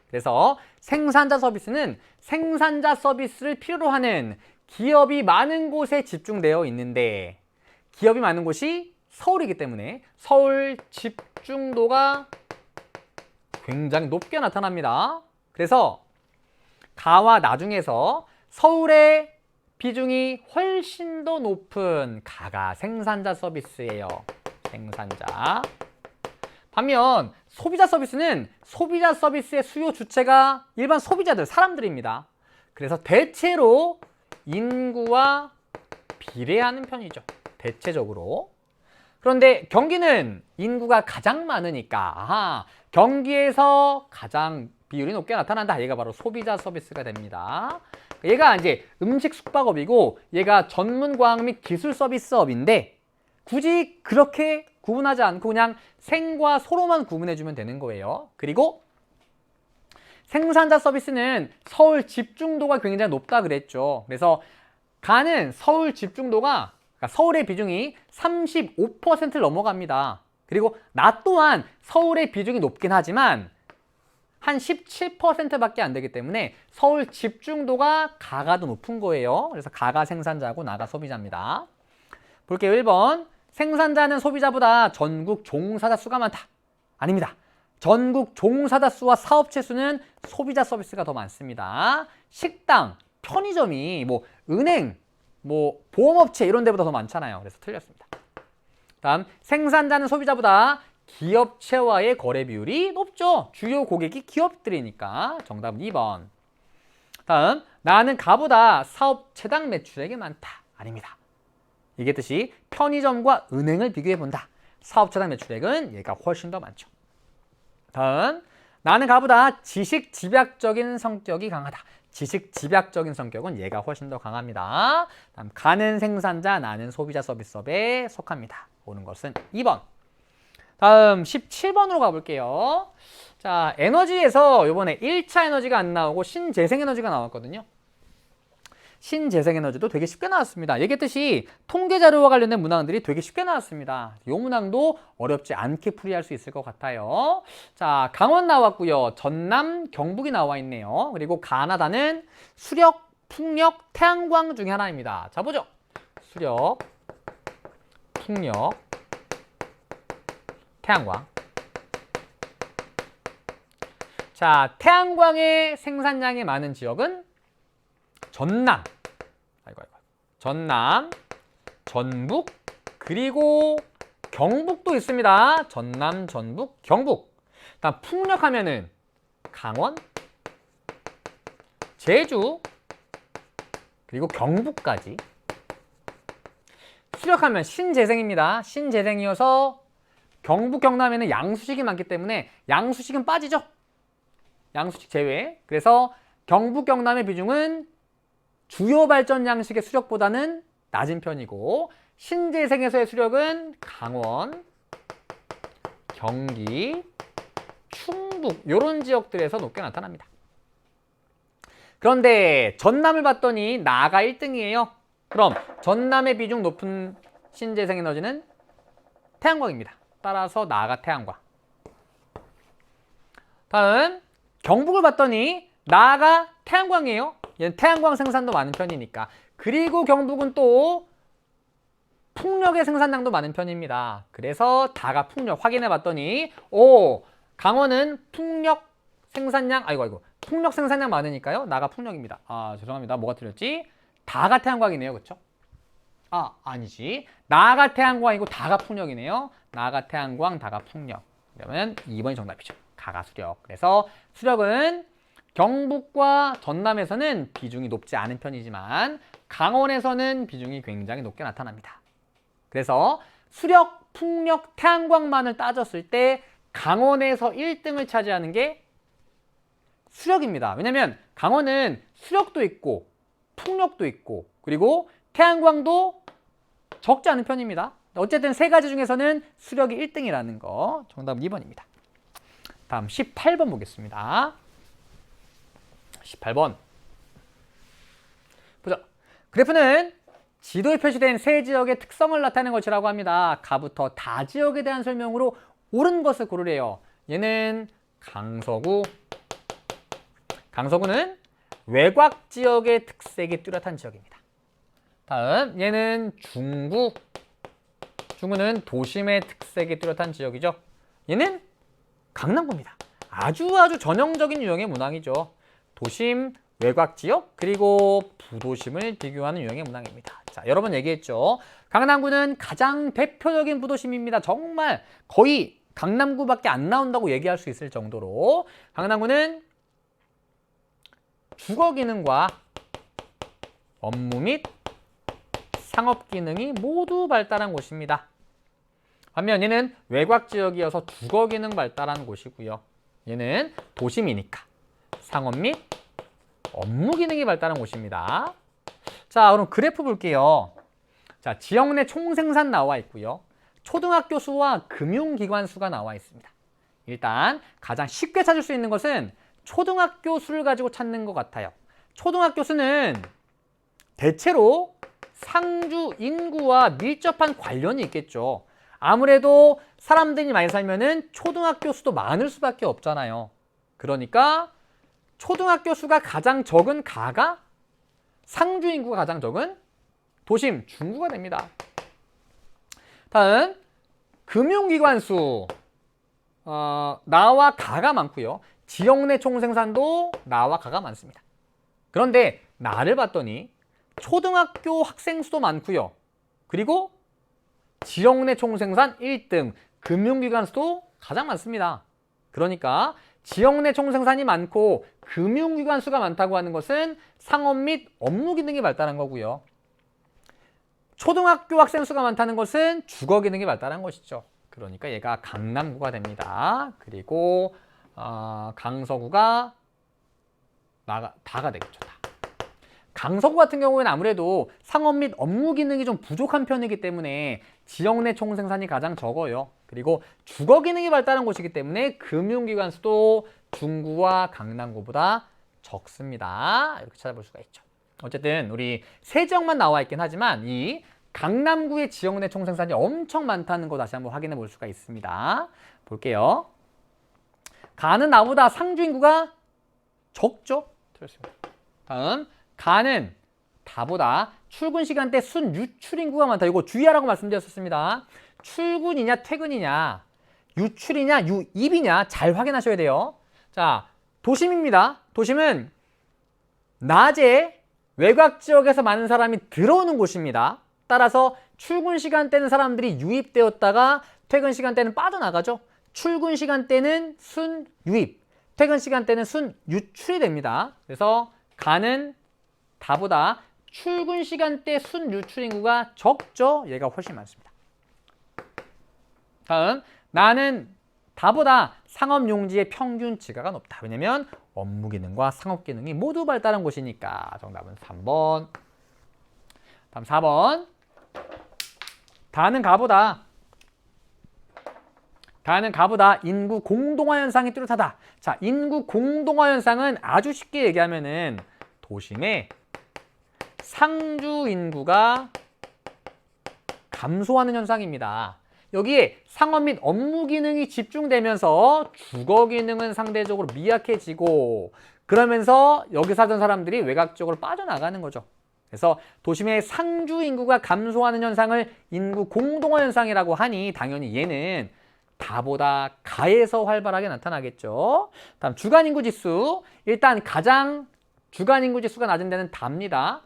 그래서 생산자 서비스는 생산자 서비스를 필요로 하는 기업이 많은 곳에 집중되어 있는데 기업이 많은 곳이 서울이기 때문에 서울 집중도가 굉장히 높게 나타납니다. 그래서 가와 나 중에서 서울의 비중이 훨씬 더 높은 가가 생산자 서비스예요. 생산자. 반면 소비자 서비스는 소비자 서비스의 수요 주체가 일반 소비자들, 사람들입니다. 그래서 대체로 인구와 비례하는 편이죠. 대체적으로. 그런데 경기는 인구가 가장 많으니까 경기에서 가장 비율이 높게 나타난다. 얘가 바로 소비자 서비스가 됩니다. 얘가 이제 음식 숙박업이고 얘가 전문 과학 및 기술 서비스업인데 굳이 그렇게 구분하지 않고 그냥 생과 소로만 구분해주면 되는 거예요. 그리고 생산자 서비스는 서울 집중도가 굉장히 높다 그랬죠. 그래서 가는 서울 집중도가, 그러니까 서울의 비중이 35%를 넘어갑니다. 그리고 나 또한 서울의 비중이 높긴 하지만 한 17%밖에 안 되기 때문에 서울 집중도가 가가 더 높은 거예요. 그래서 가가 생산자고 나가 소비자입니다. 볼게요. 1번. 생산자는 소비자보다 전국 종사자 수가 많다. 아닙니다. 전국 종사자 수와 사업체 수는 소비자 서비스가 더 많습니다. 식당, 편의점이 뭐 은행, 뭐 보험업체 이런 데보다 더 많잖아요. 그래서 틀렸습니다. 다음, 생산자는 소비자보다 기업체와의 거래 비율이 높죠. 주요 고객이 기업들이니까 정답은 2번. 다음, 나는 가보다 사업체당 매출액이 많다. 아닙니다. 이게 뜻이 편의점과 은행을 비교해본다. 사업체당 매출액은 얘가 훨씬 더 많죠. 다음, 나는 가보다 지식 집약적인 성격이 강하다. 지식 집약적인 성격은 얘가 훨씬 더 강합니다. 다음, 가는 생산자, 나는 소비자 서비스업에 속합니다. 오는 것은 2번. 다음 17번으로 가볼게요. 자, 에너지에서 이번에 1차 에너지가 안 나오고 신재생에너지가 나왔거든요. 신재생에너지도 되게 쉽게 나왔습니다. 얘기했듯이 통계자료와 관련된 문항들이 되게 쉽게 나왔습니다. 이 문항도 어렵지 않게 풀이할 수 있을 것 같아요. 자, 강원 나왔고요. 전남, 경북이 나와 있네요. 그리고 가나다는 수력, 풍력, 태양광 중에 하나입니다. 자, 보죠. 수력, 풍력, 태양광. 자, 태양광의 생산량이 많은 지역은 전남, 전남, 전북, 그리고 경북도 있습니다. 전남, 전북, 경북. 다음 풍력하면은 강원, 제주, 그리고 경북까지. 수력하면 신재생입니다. 신재생이어서 경북, 경남에는 양수식이 많기 때문에 양수식은 빠지죠. 양수식 제외. 그래서 경북, 경남의 비중은 주요 발전 양식의 수력보다는 낮은 편이고 신재생에서의 수력은 강원, 경기, 충북 이런 지역들에서 높게 나타납니다. 그런데 전남을 봤더니 나가 1등이에요. 그럼 전남의 비중 높은 신재생에너지는 태양광입니다. 따라서 나가 태양광. 다음 경북을 봤더니 나가 태양광이에요. 얘는 태양광 생산도 많은 편이니까. 그리고 경북은 또 풍력의 생산량도 많은 편입니다. 그래서 다가 풍력 확인해 봤더니 강원은 풍력 생산량 풍력 생산량 많으니까요. 나가 풍력입니다. 죄송합니다. 뭐가 틀렸지? 다가 태양광이네요. 그렇죠? 아니지. 나가 태양광이고 다가 풍력이네요. 나가 태양광, 다가 풍력. 그러면 2번이 정답이죠. 가가 수력. 그래서 수력은 경북과 전남에서는 비중이 높지 않은 편이지만 강원에서는 비중이 굉장히 높게 나타납니다. 그래서 수력, 풍력, 태양광만을 따졌을 때 강원에서 1등을 차지하는 게 수력입니다. 왜냐면 강원은 수력도 있고 풍력도 있고 그리고 태양광도 적지 않은 편입니다. 어쨌든 세 가지 중에서는 수력이 1등이라는 거. 정답은 2번입니다. 다음 18번 보겠습니다. 18번. 보자. 그래프는 지도에 표시된 세 지역의 특성을 나타내는 것이라고 합니다. 가부터 다 지역에 대한 설명으로 옳은 것을 고르래요. 얘는 강서구. 강서구는 외곽 지역의 특색이 뚜렷한 지역입니다. 다음 얘는 중구. 중구는 도심의 특색이 뚜렷한 지역이죠. 얘는 강남구입니다. 아주 전형적인 유형의 문항이죠. 도심, 외곽 지역, 그리고 부도심을 비교하는 유형의 문항입니다. 자, 여러 번 얘기했죠. 강남구는 가장 대표적인 부도심입니다. 정말 거의 강남구밖에 안 나온다고 얘기할 수 있을 정도로 강남구는 주거 기능과 업무 및 상업 기능이 모두 발달한 곳입니다. 반면 얘는 외곽 지역이어서 주거 기능 발달한 곳이고요. 얘는 도심이니까 상업 및 업무 기능이 발달한 곳입니다. 자, 그럼 그래프 볼게요. 자, 지역 내 총생산 나와 있고요. 초등학교 수와 금융기관 수가 나와 있습니다. 일단 가장 쉽게 찾을 수 있는 것은 초등학교 수를 가지고 찾는 것 같아요. 초등학교 수는 대체로 상주 인구와 밀접한 관련이 있겠죠. 아무래도 사람들이 많이 살면은 초등학교 수도 많을 수밖에 없잖아요. 그러니까 초등학교 수가 가장 적은 가가 상주 인구가 가장 적은 도심 중구가 됩니다. 다음 금융기관 수 나와 가가 많고요. 지역 내 총생산도 나와 가가 많습니다. 그런데 나를 봤더니 초등학교 학생 수도 많고요. 그리고 지역 내 총생산 1등, 금융기관 수도 가장 많습니다. 그러니까 지역 내 총생산이 많고 금융기관 수가 많다고 하는 것은 상업 및 업무 기능이 발달한 거고요. 초등학교 학생 수가 많다는 것은 주거 기능이 발달한 것이죠. 그러니까 얘가 강남구가 됩니다. 그리고 강서구가 다가 되겠죠. 다. 강서구 같은 경우에는 아무래도 상업 및 업무 기능이 좀 부족한 편이기 때문에 지역 내 총생산이 가장 적어요. 그리고 주거 기능이 발달한 곳이기 때문에 금융기관 수도 중구와 강남구보다 적습니다. 이렇게 찾아볼 수가 있죠. 어쨌든 우리 세 지역만 나와 있긴 하지만 이 강남구의 지역 내 총생산이 엄청 많다는 거 다시 한번 확인해 볼 수가 있습니다. 볼게요. 가는 나보다 상주 인구가 적죠? 틀렸습니다. 다음 가는 다보다 출근 시간대 순 유출 인구가 많다. 이거 주의하라고 말씀드렸었습니다. 출근이냐 퇴근이냐 유출이냐 유입이냐 잘 확인하셔야 돼요. 자, 도심입니다. 도심은 낮에 외곽 지역에서 많은 사람이 들어오는 곳입니다. 따라서 출근 시간대는 사람들이 유입되었다가 퇴근 시간대는 빠져나가죠. 출근 시간대는 순 유입, 퇴근 시간대는 순 유출이 됩니다. 그래서 가는 다보다 출근 시간대 순 유출 인구가 적죠. 얘가 훨씬 많습니다. 다음 나는 다보다 상업 용지의 평균 지가가 높다. 왜냐면 업무 기능과 상업 기능이 모두 발달한 곳이니까. 정답은 3번. 다음 4번. 다는 가보다 인구 공동화 현상이 뚜렷하다. 자, 인구 공동화 현상은 아주 쉽게 얘기하면은 도심의 상주 인구가 감소하는 현상입니다. 여기에 상업 및 업무 기능이 집중되면서 주거 기능은 상대적으로 미약해지고 그러면서 여기 살던 사람들이 외곽 지역으로 빠져나가는 거죠. 그래서 도심의 상주 인구가 감소하는 현상을 인구 공동화 현상이라고 하니 당연히 얘는 다보다 가에서 활발하게 나타나겠죠. 다음 주간 인구 지수. 일단 가장 주간 인구 지수가 낮은 데는 다입니다.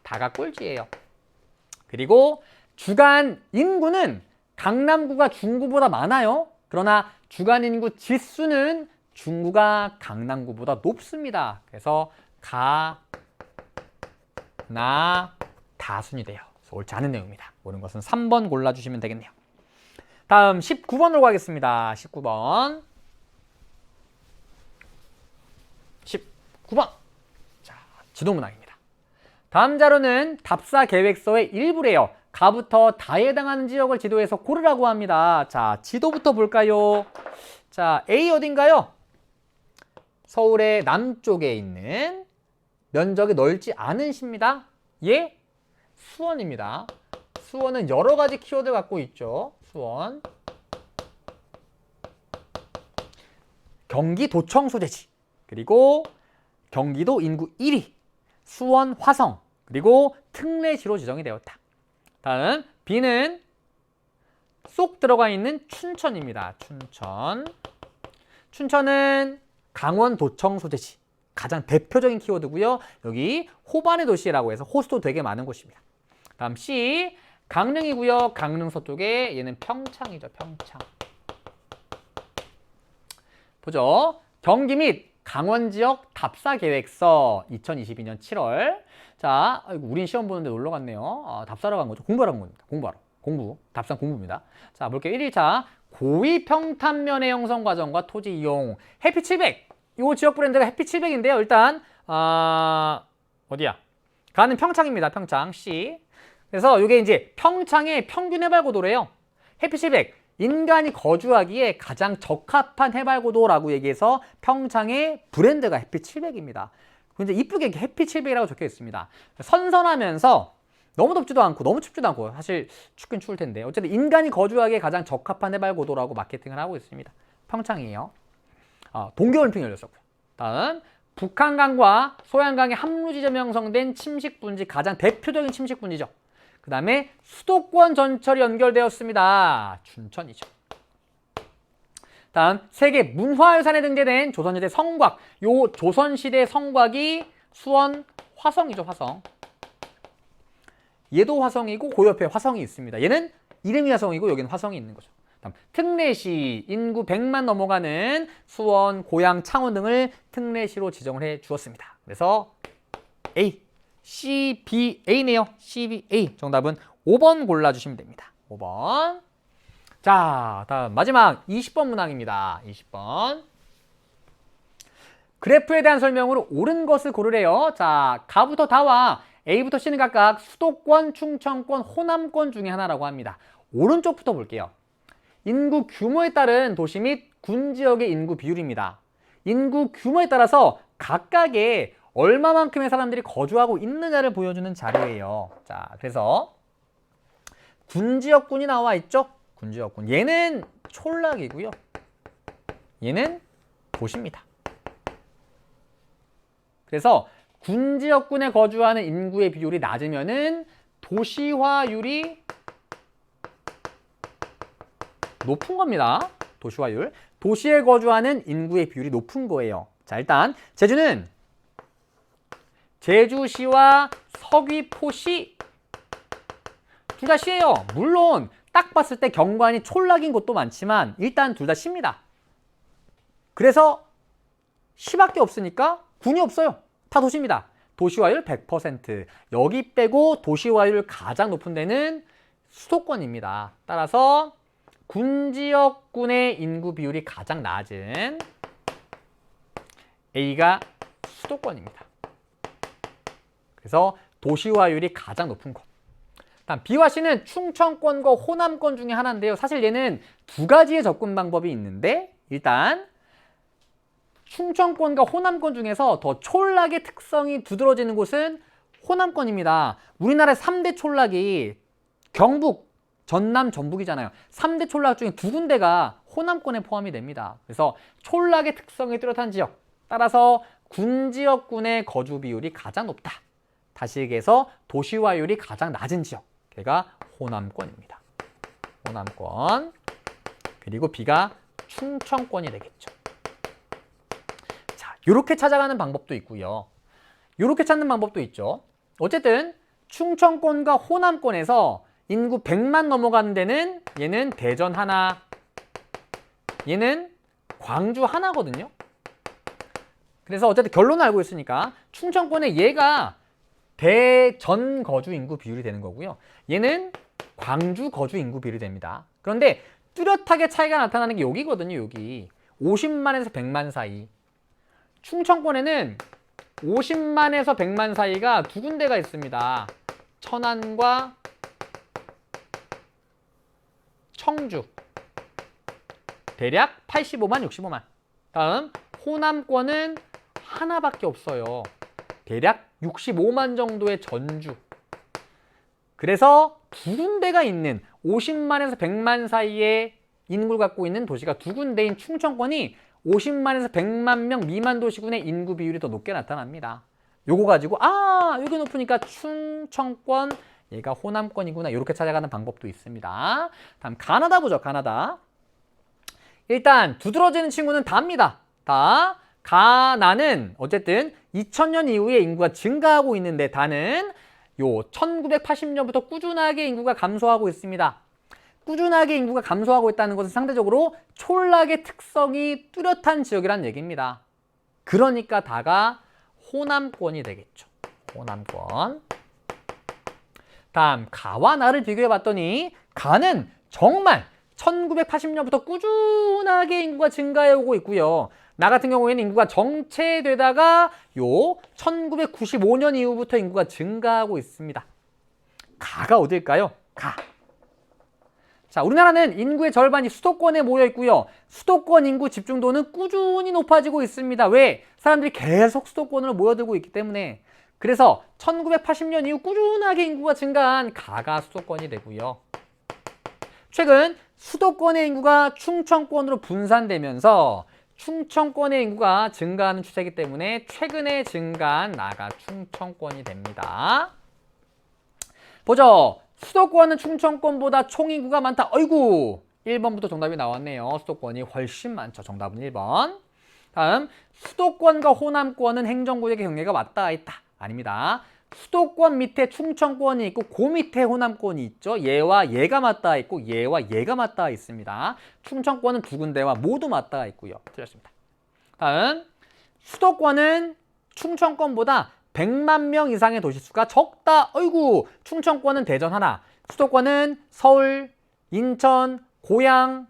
다가 꼴찌예요. 그리고 주간 인구는 강남구가 중구보다 많아요. 그러나 주간 인구 지수는 중구가 강남구보다 높습니다. 그래서 가, 나, 다순이 돼요. 그래서 옳지 않은 내용입니다. 옳은 것은 3번 골라주시면 되겠네요. 다음 19번으로 가겠습니다. 19번. 19번. 자, 지도문항입니다. 다음 자료는 답사 계획서의 일부래요. 가부터 다에 해당하는 지역을 지도에서 고르라고 합니다. 자, 지도부터 볼까요? 자, A 어딘가요? 서울의 남쪽에 있는 면적이 넓지 않은 시입니다. 예? 수원입니다. 수원은 여러 가지 키워드 갖고 있죠. 수원. 경기도청 소재지. 그리고 경기도 인구 1위. 수원 화성. 그리고 특례시로 지정이 되었다. 다음 B는 쏙 들어가 있는 춘천입니다. 춘천. 춘천은 강원도청 소재지. 가장 대표적인 키워드고요. 여기 호반의 도시라고 해서 호수도 되게 많은 곳입니다. 다음 C 강릉이고요. 강릉 서쪽에 얘는 평창이죠. 평창. 보죠. 경기 및 강원 지역 답사 계획서 2022년 7월. 자, 우린 시험 보는데 놀러 갔네요. 답사로 간 거죠. 공부하러 간 겁니다. 공부. 답사 공부입니다. 자, 볼게요. 1일차 고위 평탄면의 형성 과정과 토지 이용. 해피 700. 이 지역 브랜드가 해피 700인데요. 일단 어디야? 가는 평창입니다. 평창 C. 그래서 이게 이제 평창의 평균 해발 고도래요. 해피 700. 인간이 거주하기에 가장 적합한 해발고도라고 얘기해서 평창의 브랜드가 햇빛 700입니다. 근데 이쁘게 이렇게 햇빛 700이라고 적혀 있습니다. 선선하면서 너무 덥지도 않고 너무 춥지도 않고, 사실 춥긴 추울 텐데 어쨌든 인간이 거주하기에 가장 적합한 해발고도라고 마케팅을 하고 있습니다. 평창이에요. 동계올림픽 열렸었고요. 다음, 북한강과 소양강의 합류 지점이 형성된 침식분지, 가장 대표적인 침식분지죠. 그 다음에 수도권 전철이 연결되었습니다. 춘천이죠. 다음, 세계 문화유산에 등재된 조선시대 성곽. 요 조선시대 성곽이 수원 화성이죠. 화성. 얘도 화성이고 그 옆에 화성이 있습니다. 얘는 이름이 화성이고 여기는 화성이 있는 거죠. 다음, 특례시. 인구 100만 넘어가는 수원, 고양, 창원 등을 특례시로 지정을 해 주었습니다. 그래서 A, CBA네요. CBA. 정답은 5번 골라주시면 됩니다. 5번. 자, 다음 마지막 20번 문항입니다. 20번. 그래프에 대한 설명으로 옳은 것을 고르래요. 자, 가부터 다와 A부터 C는 각각 수도권, 충청권, 호남권 중에 하나라고 합니다. 오른쪽부터 볼게요. 인구 규모에 따른 도시 및 군 지역의 인구 비율입니다. 인구 규모에 따라서 각각의 얼마만큼의 사람들이 거주하고 있느냐를 보여주는 자료예요. 자, 그래서 군지역군이 나와 있죠? 군지역군. 얘는 촌락이고요. 얘는 도시입니다. 그래서 군지역군에 거주하는 인구의 비율이 낮으면은 도시화율이 높은 겁니다. 도시화율. 도시에 거주하는 인구의 비율이 높은 거예요. 자, 일단 제주는 제주시와 서귀포시 둘 다 시예요. 물론 딱 봤을 때 경관이 촌락인 곳도 많지만 일단 둘 다 시입니다. 그래서 시밖에 없으니까 군이 없어요. 다 도시입니다. 도시화율 100%. 여기 빼고 도시화율 가장 높은 데는 수도권입니다. 따라서 군지역군의 인구 비율이 가장 낮은 A가 수도권입니다. 그래서 도시화율이 가장 높은 곳. 다음 B와 C는 충청권과 호남권 중에 하나인데요. 사실 얘는 두 가지의 접근 방법이 있는데 일단 충청권과 호남권 중에서 더 촌락의 특성이 두드러지는 곳은 호남권입니다. 우리나라의 3대 촌락이 경북, 전남, 전북이잖아요. 3대 촌락 중에 두 군데가 호남권에 포함이 됩니다. 그래서 촌락의 특성이 뚜렷한 지역, 따라서 군지역군의 거주 비율이 가장 높다. 다시 얘기해서 도시화율이 가장 낮은 지역, 걔가 호남권입니다. 호남권. 그리고 B가 충청권이 되겠죠. 자, 이렇게 찾아가는 방법도 있고요. 이렇게 찾는 방법도 있죠. 어쨌든 충청권과 호남권에서 인구 100만 넘어가는 데는 얘는 대전 하나, 얘는 광주 하나거든요. 그래서 어쨌든 결론을 알고 있으니까 충청권에 얘가 대전 거주 인구 비율이 되는 거고요. 얘는 광주 거주 인구 비율이 됩니다. 그런데 뚜렷하게 차이가 나타나는 게 여기거든요. 여기 50만에서 100만 사이. 충청권에는 50만에서 100만 사이가 두 군데가 있습니다. 천안과 청주. 대략 85만, 65만. 다음 호남권은 하나밖에 없어요. 대략 65만 정도의 전주. 그래서 두 군데가 있는 50만에서 100만 사이의 인구를 갖고 있는 도시가 두 군데인 충청권이 50만에서 100만 명 미만 도시군의 인구 비율이 더 높게 나타납니다. 요거 가지고 여기 높으니까 충청권, 얘가 호남권이구나, 이렇게 찾아가는 방법도 있습니다. 다음 가나다 보죠. 가나다. 일단 두드러지는 친구는 다입니다. 다. 가나는 어쨌든 2000년 이후에 인구가 증가하고 있는데 다는 요 1980년부터 꾸준하게 인구가 감소하고 있습니다. 꾸준하게 인구가 감소하고 있다는 것은 상대적으로 촌락의 특성이 뚜렷한 지역이란 얘기입니다. 그러니까 다가 호남권이 되겠죠. 호남권. 다음 가와 나를 비교해 봤더니 가는 정말 1980년부터 꾸준하게 인구가 증가해 오고 있고요. 나 같은 경우에는 인구가 정체되다가 요 1995년 이후부터 인구가 증가하고 있습니다. 가가 어딜까요? 가. 자, 우리나라는 인구의 절반이 수도권에 모여 있고요. 수도권 인구 집중도는 꾸준히 높아지고 있습니다. 왜? 사람들이 계속 수도권으로 모여들고 있기 때문에. 그래서 1980년 이후 꾸준하게 인구가 증가한 가가 수도권이 되고요. 최근 수도권의 인구가 충청권으로 분산되면서 충청권의 인구가 증가하는 추세이기 때문에 최근에 증가한 나가 충청권이 됩니다. 보죠. 수도권은 충청권보다 총인구가 많다. 어이구! 1번부터 정답이 나왔네요. 수도권이 훨씬 많죠. 정답은 1번. 다음, 수도권과 호남권은 행정구역의 경계가 맞닿아 있다. 아닙니다. 수도권 밑에 충청권이 있고 그 밑에 호남권이 있죠. 얘와 얘가 맞닿아 있고 얘와 얘가 맞닿아 있습니다. 충청권은 두 군데와 모두 맞닿아 있고요. 틀렸습니다. 다음, 수도권은 충청권보다 100만 명 이상의 도시수가 적다. 어이구, 충청권은 대전 하나, 수도권은 서울, 인천, 고양,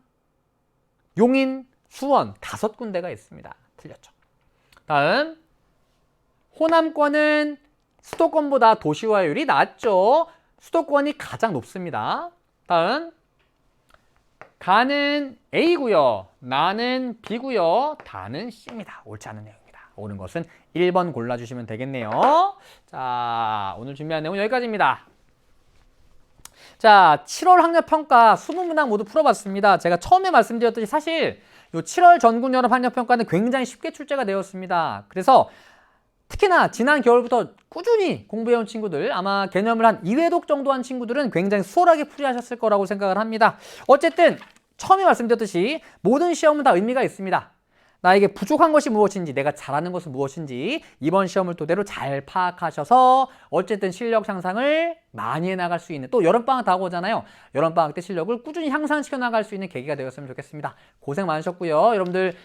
용인, 수원 5군데가 있습니다. 틀렸죠. 다음, 호남권은 수도권보다 도시화율이 낮죠. 수도권이 가장 높습니다. 다음, 가는 A고요. 나는 B고요. 다는 C입니다. 옳지 않은 내용입니다. 옳은 것은 1번 골라주시면 되겠네요. 자, 오늘 준비한 내용은 여기까지입니다. 자, 7월 학력평가 20문항 모두 풀어봤습니다. 제가 처음에 말씀드렸듯이 사실 이 7월 전국연합 학력평가는 굉장히 쉽게 출제가 되었습니다. 그래서 특히나 지난 겨울부터 꾸준히 공부해온 친구들, 아마 개념을 한 2회독 정도 한 친구들은 굉장히 수월하게 풀이하셨을 거라고 생각을 합니다. 어쨌든 처음에 말씀드렸듯이 모든 시험은 다 의미가 있습니다. 나에게 부족한 것이 무엇인지, 내가 잘하는 것은 무엇인지 이번 시험을 토대로 잘 파악하셔서 어쨌든 실력 향상을 많이 해나갈 수 있는, 또 여름방학 다가오잖아요. 여름방학 때 실력을 꾸준히 향상시켜 나갈 수 있는 계기가 되었으면 좋겠습니다. 고생 많으셨고요. 여러분들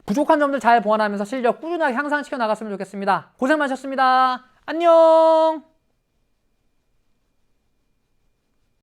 부족한 점들 잘 보완하면서 실력 꾸준하게 향상시켜 나갔으면 좋겠습니다. 고생 많으셨습니다. 안녕!